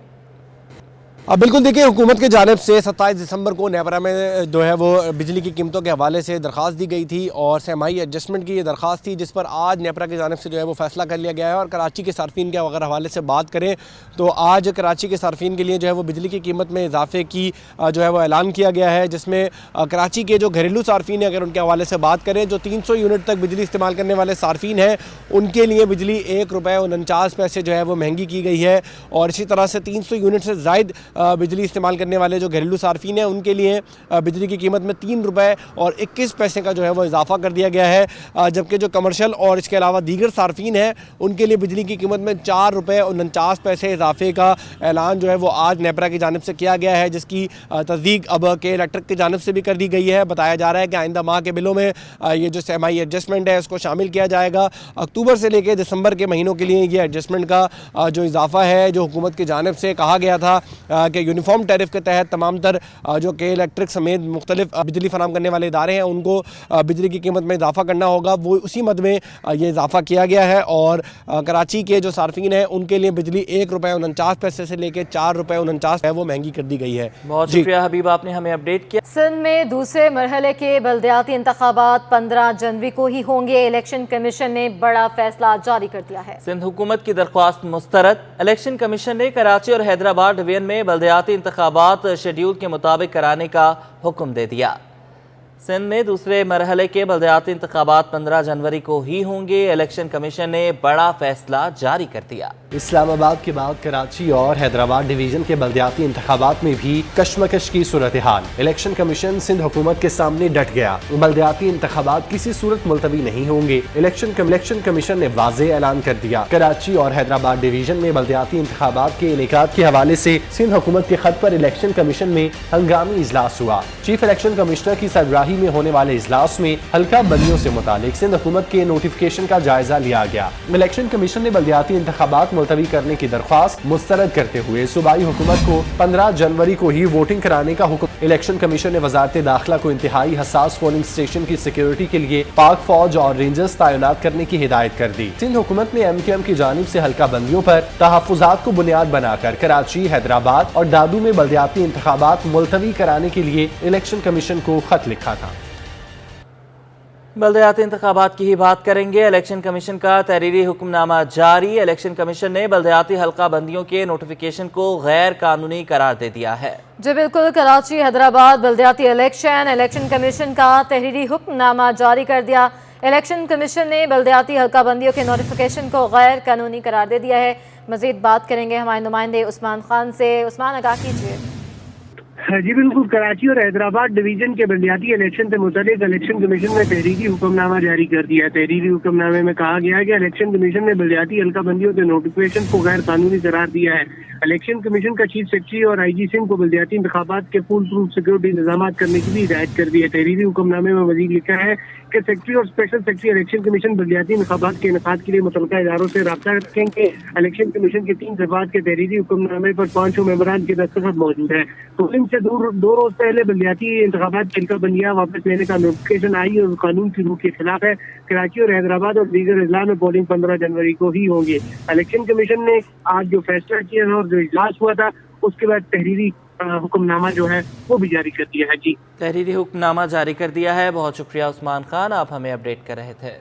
بالکل، دیکھیں حکومت کی جانب سے 27 دسمبر کو نیپرا میں جو ہے وہ بجلی کی قیمتوں کے حوالے سے درخواست دی گئی تھی اور سہمائی ایڈجسٹمنٹ کی یہ درخواست تھی، جس پر آج نیپرا کی جانب سے جو ہے وہ فیصلہ کر لیا گیا ہے۔ اور کراچی کے صارفین کے اگر حوالے سے بات کریں تو آج کراچی کے صارفین کے لیے جو ہے وہ بجلی کی قیمت میں اضافے کی جو ہے وہ اعلان کیا گیا ہے، جس میں کراچی کے جو گھریلو صارفین ہیں اگر ان کے حوالے سے بات کریں، جو 300 یونٹ تک بجلی استعمال کرنے والے صارفین ہیں ان کے لیے بجلی 1 روپے 49 پیسے جو ہے وہ مہنگی کی گئی ہے، اور اسی طرح سے 300 یونٹ سے زائد بجلی استعمال کرنے والے جو گھریلو صارفین ہیں ان کے لیے بجلی کی قیمت میں 3 روپے اور 21 پیسے کا جو ہے وہ اضافہ کر دیا گیا ہے، جبکہ جو کمرشل اور اس کے علاوہ دیگر صارفین ہیں ان کے لیے بجلی کی قیمت میں 4 روپے 49 پیسے اضافے کا اعلان جو ہے وہ آج نیپرا کی جانب سے کیا گیا ہے، جس کی تصدیق اب کے الیکٹرک کی جانب سے بھی کر دی گئی ہے۔ بتایا جا رہا ہے کہ آئندہ ماہ کے بلوں میں یہ جو سہمائی ایڈجسٹمنٹ ہے اس کو شامل کیا جائے گا۔ اکتوبر سے لے کے دسمبر کے مہینوں کے لیے یہ ایڈجسٹمنٹ کا جو اضافہ ہے جو حکومت کی جانب سے کہا گیا تھا کہ یونیفارم ٹیرف کے تحت تمام تر جو کہ الیکٹرک سمیت مختلف بجلی فراہم کرنے والے ادارے ہیں ان کو بجلی کی قیمت میں اضافہ کرنا ہوگا، وہ اسی مد میں یہ اضافہ کیا گیا ہے، اور کراچی کے جو صارفین ہیں ان کے لیے بجلی 1 روپے 49 پیسے سے لے کے 4 روپے 49 ہے وہ مہنگی کر دی گئی ہے۔ بہت شکریہ حبیب، آپ نے ہمیں اپڈیٹ کیا۔ سندھ میں دوسرے مرحلے کے بلدیاتی انتخابات 15 جنوری کو ہی ہوں گے۔ الیکشن کمیشن نے بڑا فیصلہ جاری کر دیا ہے۔ سندھ حکومت کی درخواست مسترد۔ الیکشن کمیشن نے کراچی اور حیدرآباد ڈویژن میں بلدیاتی انتخابات شیڈیول کے مطابق کرانے کا حکم دے دیا۔ सिंध में दूसरे मरहले के बल्दियाती इंतखाबात 15 जनवरी को ही होंगे। इलेक्शन कमीशन ने बड़ा फैसला जारी कर दिया। इस्लामाबाद के बाद कराची और हैदराबाद डिवीजन के बल्दियाती इंतखाबात में भी कशमकश की सूरत हाल। इलेक्शन कमीशन सिंध हुकूमत के सामने डट गया। बल्दियाती इंतखाबात किसी सूरत मुलतवी नहीं होंगे। इलेक्शन कमीशन ने वाज़ेह ऐलान कर दिया। कराची और हैदराबाद डिवीजन में बल्दियाती इंतखाबात के इनेकाद के हवाले से सिंध हुकूमत के खत पर इलेक्शन कमीशन में हंगामी इजलास हुआ। चीफ इलेक्शन कमिश्नर की सरबराही में होने वाले इजलास में हल्का बंदियों से मुतालिक सिंध हुकूमत के नोटिफिकेशन का जायजा लिया गया। इलेक्शन कमीशन ने बल्दियाती इंतखाबात मुलतवी करने की दरख्वास्त मुस्तरद करते हुए सूबाई हुकूमत को 15 जनवरी को ही वोटिंग कराने का हुक्म। इलेक्शन कमीशन ने वजारत दाखिला को इंतहाई हसास पोलिंग स्टेशन की सिक्योरिटी के लिए पाक फौज और रेंजर्स तैनात करने की हिदायत कर दी। सिंध हुकूमत ने MQM की जानिब से हल्का बंदियों पर तहफ़्फ़ुज़ात को बुनियाद बनाकर कराची, हैदराबाद और दादू में बल्दियाती इंतखाबात मुलतवी कराने के लिए इलेक्शन कमीशन को खत लिखा था। बल्दियाती इंतखाबात की ही बात करेंगे। इलेक्शन कमीशन का तहरीरी हुक्मनामा जारी। इलेक्शन कमीशन ने बल्दियाती हल्का बंदियों के नोटिफिकेशन को गैर कानूनी करार दे दिया है। जी बिल्कुल, कराची हैदराबाद बल्दियाती इलेक्शन कमीशन का तहरीरी हुक्मनामा जारी कर दिया। इलेक्शन कमीशन ने बल्दियाती हल्का बंदियों के नोटिफिकेशन को गैर कानूनी करार दे दिया है। मजीद बात करेंगे हमारे नुमाइंदे उस्मान खान से। उस्मान, आगाह कीजिए। जी बिल्कुल, कराची और हैदराबाद डिवीजन के बल्दियाती इलेक्शन से मुतालिक इलेक्शन कमीशन ने तहरीरी हुक्मनामा जारी कर दिया है। तहरीरी हुक्मनामे में कहा गया है कि इलेक्शन कमीशन ने बल्दियाती हल्का बंदियों के नोटिफिकेशन को गैर कानूनी करार दिया है। इलेक्शन कमीशन का चीफ सेक्रेटरी और IG सिंध को बल्दियाती इंतखाबात के फुल प्रूफ सिक्योरिटी इंतजाम करने की भी हिदायत कर दी है। तहरीरी हुक्मनामे में मजीद लिखा है कि सेक्रेटरी और स्पेशल सेक्रेटरी इलेक्शन कमीशन बल्दियाती इंतखाबात के इनेकाद के लिए मुतल्लिका इदारों से रब्ता रखेंगे। इलेक्शन कमीशन के 3 सफात के तहरीरी हुक्मनामे पर 5 मेंबरान के दस्तखत मौजूद है। पोलिंग से 2 रोज पहले बल्दियाती इंतखाबात के हल्का बंदियां वापस लेने का नोटिफिकेशन आई और कानून की रूह के खिलाफ है। कराची और हैदराबाद और दीगर अजला में पोलिंग 15 जनवरी को ही होंगे। इलेक्शन कमीशन ने आज जो फैसला किया और जो इजलास हुआ था उसके बाद तहरीरी हुक्मनामा जो है वो भी जारी कर दिया है। जी, तहरीरी हुक्मनामा जारी कर दिया है। बहुत शुक्रिया उस्मान खान, आप हमें अपडेट कर रहे थे।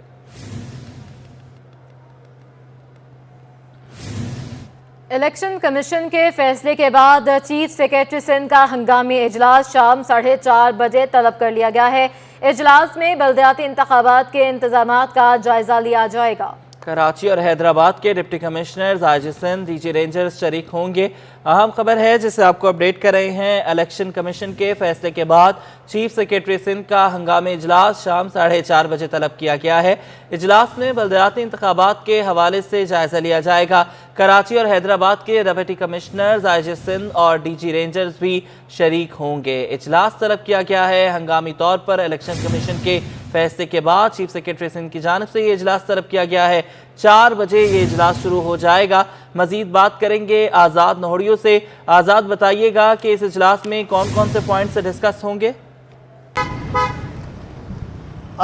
इलेक्शन कमीशन के फैसले के बाद चीफ सेक्रेटरी सिंध का हंगामी इजलास शाम 4:30 बजे तलब कर लिया गया है। इजलास में बल्दियाती इंतखाबात के इंतजामात का जायजा लिया जाएगा। कराची और हैदराबाद के deputy commissioner IG Sindh, DG rangers शरीक होंगे। अहम खबर है जिसे आपको अपडेट कर रहे हैं। इलेक्शन कमीशन के फैसले के बाद चीफ सेक्रेटरी सिंध का हंगामी इजलास शाम 4:30 बजे तलब किया गया है। इजलास में बल्दियाती इंतखाबात के हवाले से जायजा लिया जाएगा। कराची और हैदराबाद के डिप्टी कमिश्नर IG सिंध और DG रेंजर्स भी शरीक होंगे। इजलास तलब किया गया है। हंगामी तौर पर इलेक्शन कमीशन के फैसले के बाद चीफ सेक्रेटरी सिंध की जानिब से ये इजलास तलब किया गया है। 4 बजे ये इजलास शुरू हो जाएगा। मजीद बात करेंगे आज़ाद नोहड़ियों से। आज़ाद, बताइएगा कि इस इजलास में कौन कौन से पॉइंट से डिस्कस होंगे?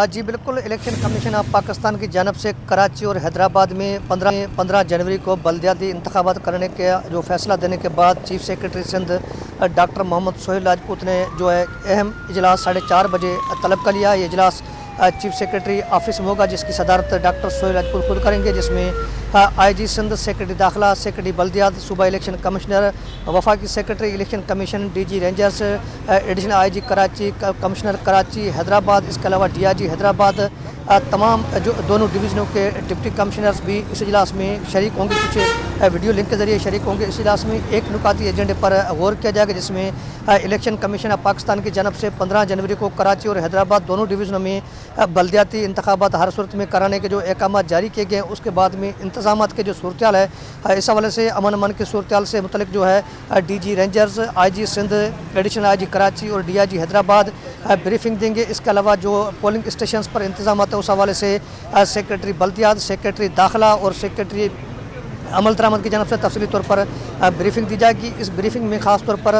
जी बिल्कुल, इलेक्शन कमीशन ऑफ पाकिस्तान की जानब से कराची और हैदराबाद में 15 जनवरी को बल्दियाती इंतखाबात करने के जो फैसला देने के बाद chief secretary Sindh doctor Mohammad Sohail Rajput ने जो है अहम इजलास 4:30 बजे तलब कर लिया। ये इजलास चीफ सेक्रेटरी ऑफिस में होगा जिसकी सदारत डॉक्टर सोहेल राजपूत खुद करेंगे, जिसमें IG सिंध, सेक्रेटरी दाखिला, सेक्रेटरी बल्दियात, सूबा इलेक्शन कमिश्नर, वफाकी secretary election commission, DG rangers, additional IG Karachi, commissioner Karachi Hyderabad, इसके अलावा DIG हैदराबाद, तमाम जो दोनों डिवीज़नों के डिप्टी कमिश्नर्स भी इस इजलास में शरीक होंगे। कुछ वीडियो लिंक के जरिए शरीक होंगे। इस इजलास में एक नुकाती एजेंडे पर गौर किया जाएगा, जिसमें इलेक्शन कमीशन ऑफ पाकिस्तान की जानब से 15 जनवरी को कराची और हैदराबाद दोनों डिवीज़नों में बल्दियाती इंतखाबात हर सूरत में कराने के जो अहकामात जारी किए गए, उसके बाद में इंतजामात के जो सूरत है इस हवाले से अमन की सूरत से मुतल्लिक जो है DG rangers, IG Sindh, additional IG Karachi और DIG हैदराबाद ब्रीफिंग देंगे। इसके अलावा जो पोलिंग स्टेशन पर इंतजामात है उस हवाले से सेक्रेटरी बल्दियात, सेक्रेटरी दाखिला और सेक्रेटरी अमल दरामद की जानब से तफसीली तौर पर ब्रीफिंग दी जाएगी। इस ब्रीफिंग में ख़ास तौर पर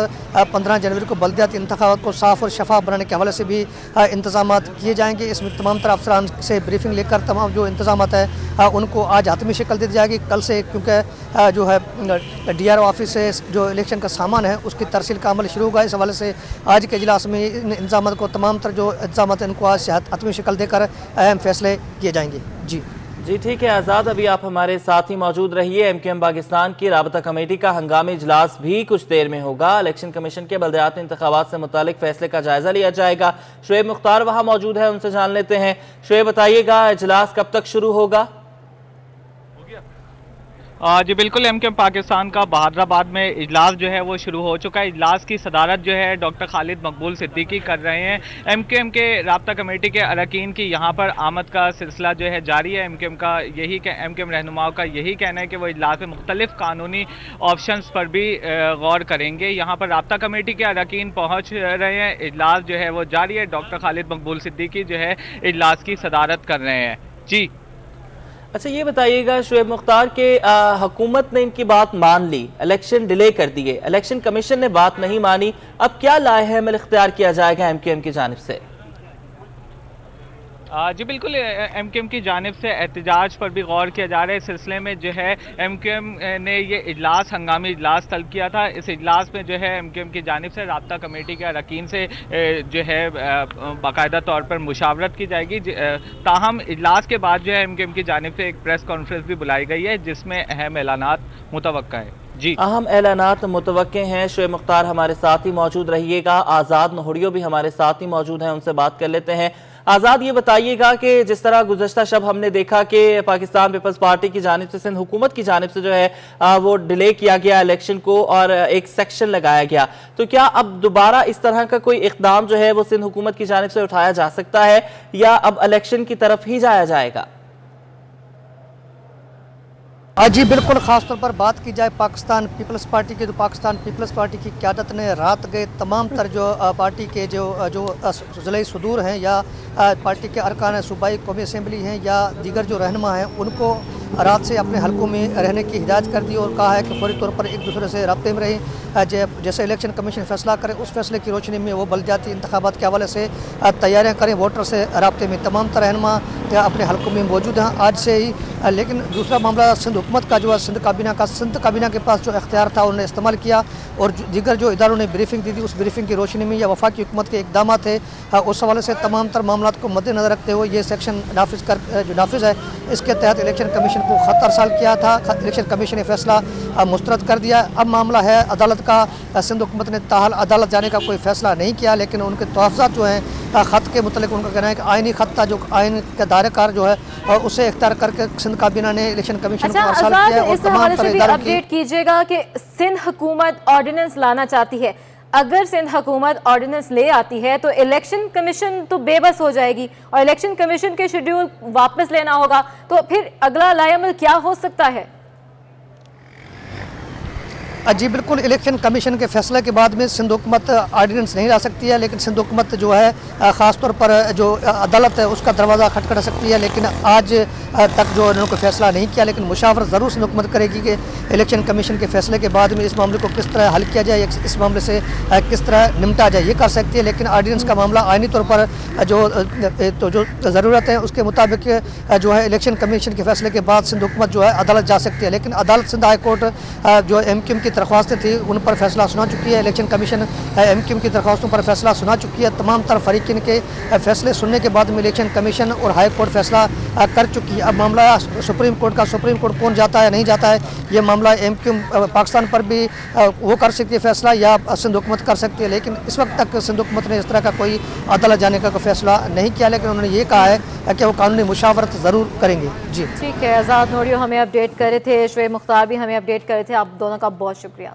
15 जनवरी को बल्दियाती इंतखाबात को साफ़ और शफाफ बनाने के हवाले से भी इंतजामात किए जाएंगे। इसमें तमाम तरह अफसरान से ब्रीफिंग लेकर तमाम जो इंतजामात है उनको आज हतमी शक्ल दी जाएगी। कल से क्योंकि जो है DRO ऑफिस से जो इलेक्शन का सामान है उसकी तरसील का अमल शुरू होगा। इस हवाले से आज के इजलास में इन इंतजामात को तमाम तरह जो इंतजामात हैं इनको आज से हतमी शक्ल देकर अहम फैसले किए जाएंगे। जी जी ठीक है आज़ाद, अभी आप हमारे साथ ही मौजूद रहिए। MQM पाकिस्तान की राबता कमेटी का हंगामी इजलास भी कुछ देर में होगा। इलेक्शन कमीशन के बल्दियाती इंतखाबात से मुतालिक फैसले का जायजा लिया जाएगा। शुएब मुख्तार वहां मौजूद है, उनसे जान लेते हैं। शुएब बताइएगा, इजलास कब तक शुरू होगा? जी बिल्कुल, MQM पाकिस्तान का बहादुराबाद में इजलास जो है वो शुरू हो चुका है। इजलास की सदारत जो है डॉक्टर खालिद मकबूल सिद्दीकी कर रहे हैं। MQM के राब्ता कमेटी के अरकान की यहाँ पर आमद का सिलसिला जो है जारी है। MQM रहनुमाओं का यही कहना है कि वो इजलास में मुख्तलिफ कानूनी ऑप्शंस पर भी गौर करेंगे। यहाँ पर राब्ता कमेटी के अरकान पहुँच रहे हैं, इजलास जो है वो जारी है। डॉक्टर खालिद मकबूल सिद्दीकी जो है इजलास की सदारत कर रहे हैं। जी अच्छा ये बताइएगा शुएब मुख्तार के हुकूमत ने इनकी बात मान ली, इलेक्शन डिले कर दिए, इलेक्शन कमीशन ने बात नहीं मानी, अब क्या लाए है अमल इख्तियार किया जाएगा MQM की जानिब से? जी बिल्कुल, MQM की जानिब से एहतजाज पर भी गौर किया जा रहा है। इस सिलसिले में जो है MQM ने ये इजलास, हंगामी इजलास तलब किया था। इस इजलास में जो है MQM की जानिब से राब्ता कमेटी के अरकान से जो है बाकायदा तौर पर मुशावरत की जाएगी। ताहम इजलास के बाद जो है MQM की जानिब से एक प्रेस कॉन्फ्रेंस भी बुलाई गई है जिसमें अहम ऐलानात मुतवक्का है। जी अहम ऐलानात मुतवक्के हैं। शुएब मुख्तार हमारे साथ ही मौजूद रहिएगा। आज़ाद नहुड़ियो भी हमारे साथ ही मौजूद हैं, उनसे बात कर लेते हैं। आज़ाद ये बताइएगा कि जिस तरह गुज़श्ता शब हमने देखा कि पाकिस्तान पीपल्स पार्टी की जानिब से, सिंध हुकूमत की जानिब से जो है वो डिले किया गया इलेक्शन को और एक सेक्शन लगाया गया, तो क्या अब दोबारा इस तरह का कोई इक़दाम जो है वो सिंध हुकूमत की जानिब से उठाया जा सकता है या अब इलेक्शन की तरफ ही जाया जाएगा? जी बिल्कुल, ख़ास तौर पर बात की जाए पाकिस्तान पीपल्स पार्टी की, तो पाकिस्तान पीपल्स पार्टी की क़यादत ने रात गए तमाम तर जो पार्टी के जो ज़िले सुदूर हैं या पार्टी के अरकान सूबाई कौमी असम्बली हैं या दीगर जो रहनुमा हैं उनको रात से अपने हलकों में रहने की हिदायत कर दी और कहा है कि फौरी तौर पर एक दूसरे से रब्ते में रहें। जैसे इलेक्शन कमीशन फैसला करे उस फैसले की रोशनी में वो बल्दियाती इंतखाबात के हवाले से तैयारियाँ करें, वोटर से रब्ते में तमाम तर रहनुमा अपने हलकों में मौजूद हैं आज से ही। लेकिन दूसरा मामला सिंध हुकूमत का जो है, सिंध काबीना के पास जो इख्तियार था उन्होंने इस्तेमाल किया और दीगर जो इदारों ने ब्रीफिंग दी थी उस ब्रीफिंग की रोशनी में या वफाकी हुकूमत के इकदाम थे उस हवाले से तमाम तर मामला को मद्देनजर रखते हुए ये सेक्शन नाफिज है। इसके तहत इलेक्शन कमीशन को खत अरसाल किया था, इलेक्शन कमीशन ने फैसला मुस्तरद कर दिया। अब मामला है अदालत का। सिंध हुकूमत ने ताहाल अदालत जाने का कोई फैसला नहीं किया, लेकिन उनके तहफ़्ज़ात जो हैं ख़त के मुतल्लिक़ उनका कहना है कि आइनी ख़त था जो आइन का दायरेकार जो है उसे इख्तियार करके सिंध काबीना ने इलेक्शन कमीशन को अरसाल किया और तमाम तर इदारों की अपडेट कीजिएगा कि सिंध हुकूमत ऑर्डिनेंस लाना चाहती है। अगर सिंध हुकूमत ऑर्डिनेंस ले आती है तो इलेक्शन कमीशन तो बेबस हो जाएगी और इलेक्शन कमीशन के शेड्यूल वापस लेना होगा, तो फिर अगला लाएअमल क्या हो सकता है? जी बिल्कुल, इलेक्शन कमीशन के फैसले के बाद में सिंध हुकूमत आर्डिनेंस नहीं ला सकती है, लेकिन सिंध हुकूमत जो है ख़ास तौर पर जो अदालत है उसका दरवाज़ा खटखटा सकती है। लेकिन आज तक जो उन्होंने कोई फैसला नहीं किया, लेकिन मुशावरत ज़रूर सिंध हुकूमत करेगी कि इलेक्शन कमीशन के फैसले के बाद में इस मामले को किस तरह हल किया जाए, इस मामले से किस तरह निपटा जाए, ये कर सकती है। लेकिन आर्डिनेंस का मामला आइनी तौर पर जो ज़रूरत है उसके मुताबिक जो है इलेक्शन कमीशन के फैसले के बाद सिंध हुकूमत जो है अदालत जा सकती है। लेकिन अदालत सिंध हाई कोर्ट जो MQM की दरख्वास्तें थी उन पर फैसला सुना चुकी है। इलेक्शन कमीशन MQM की दरख्वास्तों पर फैसला सुना चुकी है। तमाम तर फरीकीन के फैसले सुनने के बाद में इलेक्शन कमीशन और हाई कोर्ट फैसला कर चुकी है। अब मामला सुप्रीम कोर्ट का, सुप्रीम कोर्ट कौन जाता है नहीं जाता है, ये मामला MQM पाकिस्तान पर भी वो कर सकती है फैसला या सिंध हुकूमत कर सकती है। लेकिन इस वक्त तक सिंध हुकूमत ने इस तरह का कोई अदालत जाने का कोई फैसला नहीं किया, लेकिन उन्होंने ये कहा है कि वो कानूनी मुशावरत ज़रूर करेंगे। जी ठीक है, आज़ाद नोरियो हमें अपडेट कर रहे थे, शुएब मुख्तार भी हमें अपडेट कर रहे थे, आप दोनों का बहुत शुक्रिया।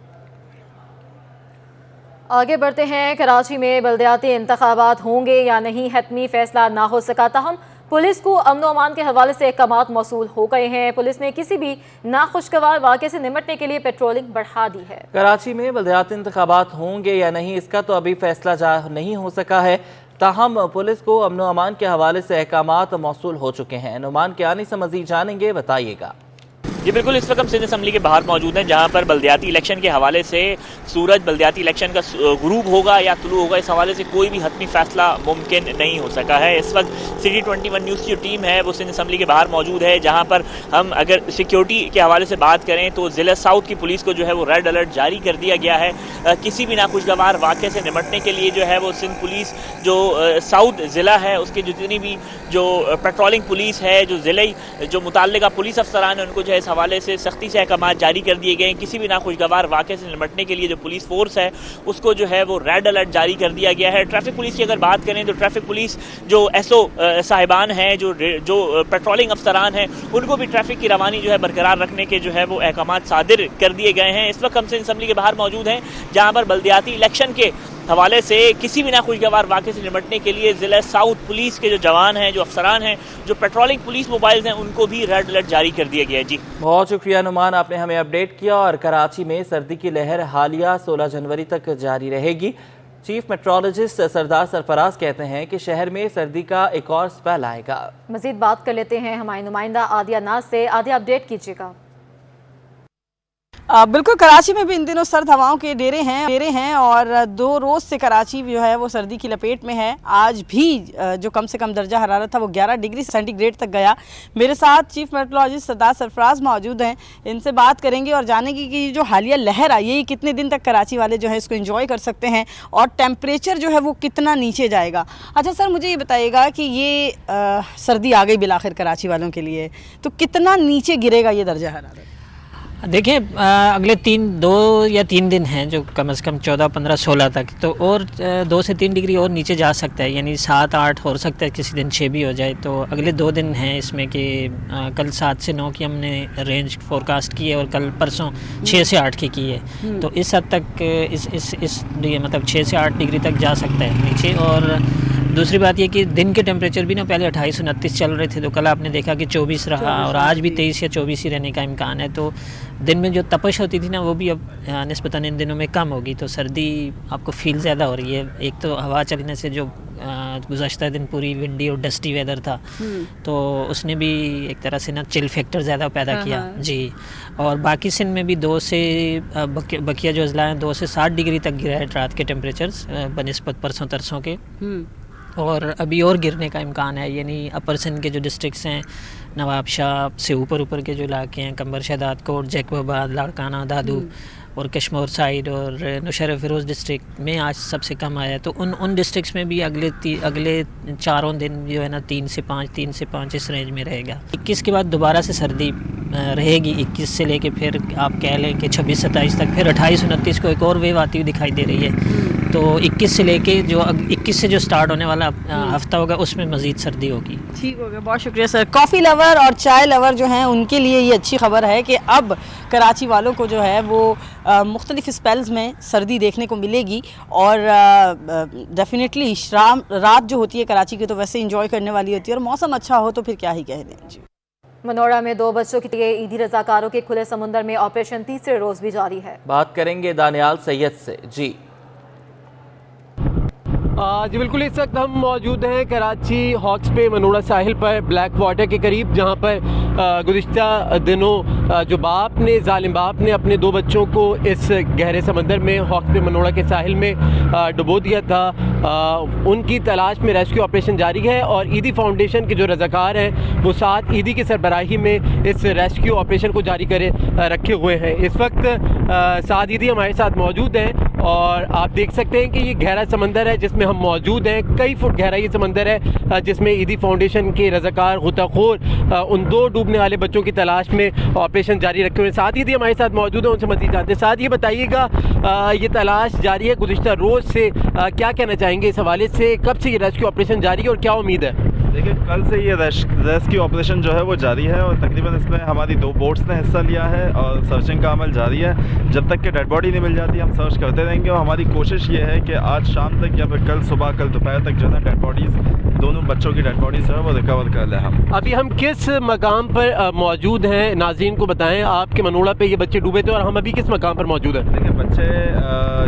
आगे बढ़ते हैं। कराची में बल्दियाती इंतखाबात होंगे या नहीं, हतमी फैसला ना हो सका, ताहम पुलिस को अमन व अमान के हवाले से अहकामात मौसूल हो गए हैं। पुलिस ने किसी भी नाखुशगवार वाक़े से निमटने के लिए पेट्रोलिंग बढ़ा दी है। कराची में बल्दियाती इंतखाबात होंगे या नहीं इसका तो अभी फैसला नहीं हो सका है, ताहम पुलिस को अमन व अमान के हवाले से अहकामात मौसूल हो चुके हैं। नुमान के आने से मज़ीद जानेंगे, बताइएगा। جی بالکل، اس وقت ہم سندھ اسمبلی کے باہر موجود ہیں جہاں پر بلدیاتی الیکشن کے حوالے سے سورج بلدیاتی الیکشن کا غروب ہوگا یا طلوع ہوگا، اس حوالے سے کوئی بھی حتمی فیصلہ ممکن نہیں ہو سکا ہے۔ اس وقت City 21 نیوز کی جو ٹیم ہے وہ سندھ اسمبلی کے باہر موجود ہے، جہاں پر ہم اگر سیکیورٹی کے حوالے سے بات کریں تو ضلع ساؤتھ کی پولیس کو جو ہے وہ ریڈ الرٹ جاری کر دیا گیا ہے۔ کسی بھی ناخوشگوار واقعے سے نمٹنے کے لیے جو ہے وہ سندھ پولیس جو ساؤتھ ضلع ہے اس کی جتنی بھی جو پیٹرولنگ پولیس ہے، جو ضلعی جو متعلقہ پولیس افسران ہیں، ان کو جو ہے اس حوالے سے سختی سے احکامات جاری کر دیے گئے ہیں۔ کسی بھی ناخوشگوار واقعے سے نمٹنے کے لیے جو پولیس فورس ہے اس کو جو ہے وہ ریڈ الرٹ جاری کر دیا گیا ہے۔ ٹریفک پولیس کی اگر بات کریں تو ٹریفک پولیس جو ایسو صاحبان ہیں، جو پیٹرولنگ افسران ہیں، ان کو بھی ٹریفک کی روانی جو ہے برقرار رکھنے کے جو ہے وہ احکامات صادر کر دیے گئے ہیں۔ اس وقت ہم سندھ اسمبلی کے باہر موجود ہیں جہاں پر بلدیاتی الیکشن کے حوالے سے کسی بھی ناخوشگوار واقعے سے نمٹنے کے لیے ضلع ساؤتھ پولیس کے جو جوان ہیں، جو افسران ہیں، جو پیٹرولنگ پولیس موبائلز ہیں، ان کو بھی ریڈ الرٹ جاری کر دیا گیا ہے۔ جی بہت شکریہ نعمان، آپ نے ہمیں اپڈیٹ کیا۔ اور کراچی میں سردی کی لہر حالیہ 16 جنوری تک جاری رہے گی۔ چیف میٹرولوجسٹ سردار سرفراز کہتے ہیں کہ شہر میں سردی کا ایک اور سپیل آئے گا۔ مزید بات کر لیتے ہیں ہماری نمائندہ عادیہ ناز سے۔ عادیہ، اپڈیٹ کیجیے گا۔ بالکل، کراچی میں بھی ان دنوں سرد ہواؤں کے ڈیرے ہیں اور 2 روز سے کراچی جو ہے وہ سردی کی لپیٹ میں ہے۔ آج بھی جو کم سے کم درجہ حرارت تھا وہ 11 ڈگری سینٹی گریڈ تک گیا۔ میرے ساتھ چیف میٹرولوجسٹ سردار سرفراز موجود ہیں، ان سے بات کریں گے اور جانیں گے کہ جو حالیہ لہر آئی ہے یہ کتنے دن تک کراچی والے جو ہے اس کو انجوائے کر سکتے ہیں اور ٹیمپریچر جو ہے وہ کتنا نیچے جائے گا۔ اچھا سر، مجھے یہ بتائیے گا کہ یہ سردی آ گئی بالآخر کراچی والوں کے لیے، تو کتنا نیچے گرے گا یہ درجہ حرارت؟ دیکھیں، اگلے 2 یا 3 دن ہیں جو کم از کم 14، 15، 16 تک، تو اور 2 سے 3 ڈگری اور نیچے جا سکتا ہے، یعنی 7، 8 ہو سکتا ہے، کسی دن 6 بھی ہو جائے۔ تو اگلے 2 دن ہیں اس میں کہ کل 7 سے 9 کی ہم نے رینج فورکاسٹ کی ہے اور کل پرسوں 6 سے 8 کی ہے۔ تو اس حد تک اس مطلب 6 سے 8 ڈگری تک جا سکتا ہے نیچے۔ اور دوسری بات یہ کہ دن کے ٹیمپریچر بھی پہلے 28، 29 چل رہے تھے، تو کل آپ نے دیکھا کہ 24 رہا اور آج بھی 23 یا 24 ہی رہنے کا امکان ہے۔ تو دن میں جو تپش ہوتی تھی نا وہ بھی اب نسبتاً ان دنوں میں کم ہوگی، تو سردی آپ کو فیل زیادہ ہو رہی ہے۔ ایک تو ہوا چلنے سے جو گزشتہ دن پوری ونڈی اور ڈسٹی ویدر تھا تو اس نے بھی ایک طرح سے چل فیکٹر زیادہ پیدا کیا۔ جی، اور باقی سندھ میں بھی 2 سے بقیہ جو اضلاع ہیں 2 سے 7 ڈگری تک گرا ہے رات کے ٹیمپریچرز بنسبت پرسوں ترسوں کے، اور ابھی اور گرنے کا امکان ہے۔ یعنی اپر سندھ کے جو ڈسٹرکٹس ہیں، نواب شاہ سے اوپر کے جو علاقے ہیں، کمبر شہداد کوٹ، جیکب آباد، لاڑکانہ، دادو اور کشمور سائیڈ اور نوشہر فیروز ڈسٹرکٹ میں آج سب سے کم آیا ہے۔ تو ان ڈسٹرکٹس میں بھی اگلے 4 دن جو ہے نا 3 سے 5 اس رینج میں رہے گا۔ 21 کے بعد دوبارہ سے سردی رہے گی، 21 سے لے کے پھر آپ کہہ لیں کہ 26، 27 تک، پھر 28، 29 کو ایک اور ویو آتی ہوئی دکھائی دے رہی ہے۔ تو 21 سے لے کے جو 21 سے جو سٹارٹ ہونے والا ہفتہ ہوگا اس میں مزید سردی ہوگی۔ ٹھیک ہو گیا، بہت شکریہ سر۔ کافی لور اور چائے لور جو ہیں ان کے لیے یہ اچھی خبر ہے کہ اب کراچی والوں کو جو ہے وہ مختلف اسپیلز میں سردی دیکھنے کو ملے گی، اور ڈیفینیٹلی رات جو ہوتی ہے کراچی کی تو ویسے انجوائے کرنے والی ہوتی ہے، اور موسم اچھا ہو تو پھر کیا ہی کہہ دیں۔ جی، منوڑا میں 2 بچوں کے لیے عیدی رضاکاروں کے کھلے سمندر میں آپریشن تیسرے روز بھی جاری ہے۔ بات کریں گے دانیال سید سے۔ جی بالکل، اس وقت ہم موجود ہیں کراچی ہاکس پہ منوڑا ساحل پر بلیک واٹر کے قریب، جہاں پر گزشتہ دنوں جو ظالم باپ نے اپنے 2 بچوں کو اس گہرے سمندر میں ہاکس پہ منوڑا کے ساحل میں ڈبو دیا تھا، ان کی تلاش میں ریسکیو آپریشن جاری ہے، اور عیدی فاؤنڈیشن کے جو رضاکار ہیں وہ ساتھ عیدی کی سربراہی میں اس ریسکیو آپریشن کو جاری رکھے ہوئے ہیں۔ اس وقت سعد عیدی ہمارے ساتھ موجود ہیں، اور آپ دیکھ سکتے ہیں کہ یہ گہرا سمندر ہے جس میں ہم موجود ہیں، کئی فٹ گہرا یہ سمندر ہے جس میں عیدی فاؤنڈیشن کے رضاکار غوطہ خور ان 2 ڈوبنے والے بچوں کی تلاش میں آپریشن جاری رکھے ہوئے ہیں۔ ساتھ ہی ہمارے ساتھ موجود ہیں، ان سے مزید جانتے ہیں۔ ساتھ یہ بتائیے گا، یہ تلاش جاری ہے گزشتہ روز سے، کیا کہنا چاہیں گے اس حوالے سے؟ کب سے یہ ریسکیو آپریشن جاری ہے اور کیا امید ہے؟ دیکھیں، کل سے یہ ریسکیو آپریشن جو ہے وہ جاری ہے، اور تقریباً اس میں ہماری 2 بوٹس نے حصہ لیا ہے، اور سرچنگ کا عمل جاری ہے۔ جب تک کہ ڈیڈ باڈی نہیں مل جاتی ہم سرچ کرتے رہیں گے، اور ہماری کوشش یہ ہے کہ آج شام تک یا پھر کل صبح، کل دوپہر تک جو ہے نا ڈیڈ باڈیز، دونوں بچوں کی ڈیڈ باڈیز جو ہے وہ ریکور کر لیں ہم۔ ابھی ہم کس مقام پر موجود ہیں؟ ناظرین کو بتائیں، آپ کے منوڑا پہ یہ بچے ڈوبے تھے، اور ہم ابھی کس مقام پر موجود ہیں؟ دیکھیں، بچے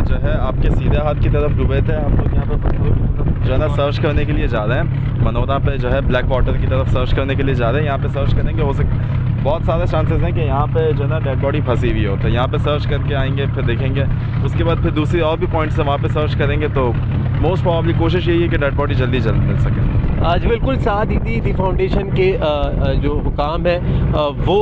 جو ہے آپ کے سیدھے ہاتھ کی طرف ڈوبے تھے، ہم لوگ یہاں پر پتھروں کی طرف जो है ना सर्च करने के लिए जा रहे हैं, मनोरा पे जो है ब्लैक वाटर की तरफ सर्च करने के लिए जा रहे हैं। यहाँ पे सर्च करेंगे, हो सकता बहुत सारे चांसेस हैं कि यहाँ पे जो है ना डेड बॉडी फंसी हुई हो, तो यहाँ पे सर्च करके आएंगे, फिर देखेंगे, उसके बाद फिर दूसरी और भी पॉइंट्स है वहाँ पे सर्च करेंगे। तो मोस्ट प्रॉब्ली कोशिश यही है कि डेड बॉडी जल्दी मिल सके। आज बिल्कुल साथ ईदी फाउंडेशन के जो हुकाम हैं वो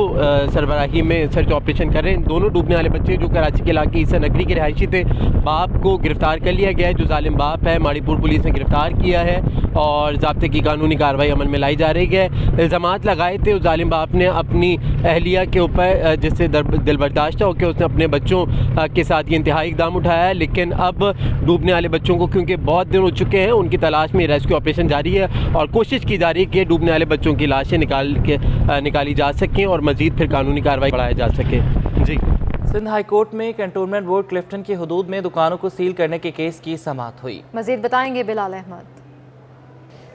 सरबराही में सर्च ऑपरेशन कर रहे हैं। दोनों डूबने वाले बच्चे जो कराची के इलाके ईसा नगरी के रहायशी थे, बाप को गिरफ़्तार कर लिया गया है। जो जालिम बाप है माड़ीपुर पुलिस ने गिरफ़्तार किया है और ज़ाब्ते की कानूनी कार्रवाई अमल में लाई जा रही है। इल्ज़ामात लगाए थे उस जालिम बाप ने अपनी अहलिया के ऊपर, जिससे दिल बर्दाश्त होकर उसने अपने बच्चों के साथ ये इंतहाई इक़दाम उठाया है। लेकिन अब डूबने वाले बच्चों को क्योंकि बहुत दिन हो चुके हैं, उनकी तलाश में रेस्क्यू ऑपरेशन जारी है और कोशिश की जा रही है कि डूबने वाले बच्चों की लाशें निकाली जा सकें और मज़ीद फिर कानूनी कार्रवाई बढ़ाई जा सके। जी, सिंध हाई कोर्ट में कंटोनमेंट बोर्ड क्लिफ्टन की हदूद में दुकानों को सील करने के केस की समाअत हुई। मज़ीद बताएंगे बिलाल अहमद।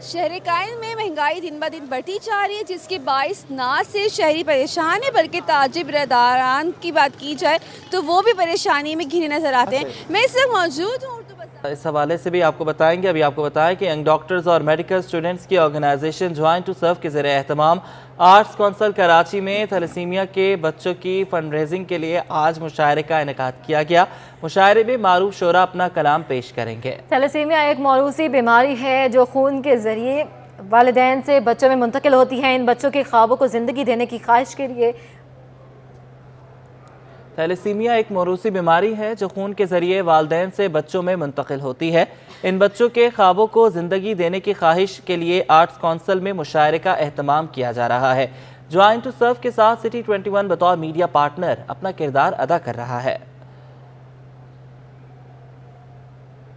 शहर कायन में महंगाई दिन ब दिन बढ़ती जा रही है, जिसके बाइस ना सिर्फ शहरी परेशान है बल्कि ताजिर बरदारान की बात की जाए तो वो भी परेशानी में घिरे नजर आते हैं। मैं इस वक्त मौजूद हूँ। इस हवाले से भी आपको बताएंगे। अभी आपको बताएं कि यंग डॉक्टर्स और मेडिकल स्टूडेंट्स की ऑर्गेनाइजेशन ज्वाइन टू सर्व के ज़रिए एहतमाम आर्ट्स काउंसिल कराची में थैलेसीमिया के बच्चों की फंड रेजिंग के लिए आज मुशायरे का इनेकाद किया गया। मुशायरे में मारूफ शोरा अपना कलाम पेश करेंगे। थैलेसीमिया एक मौरूसी बीमारी है जो खून के ज़रिए वालिदैन से बच्चों में मुंतकिल होती है। इन बच्चों के ख्वाबों को ज़िंदगी देने की ख्वाहिश के लिए थैलेसीमिया एक मौरूसी बीमारी है जो खून के ज़रिए वालिदैन से बच्चों में मुंतकिल होती है। इन बच्चों के ख्वाबों को ज़िंदगी देने की ख्वाहिश के लिए आर्ट्स काउंसिल में मुशायरे का एहतमाम किया जा रहा है। ज्वाइन टू सर्व के साथ सिटी 21 बतौर मीडिया पार्टनर अपना किरदार अदा कर रहा है।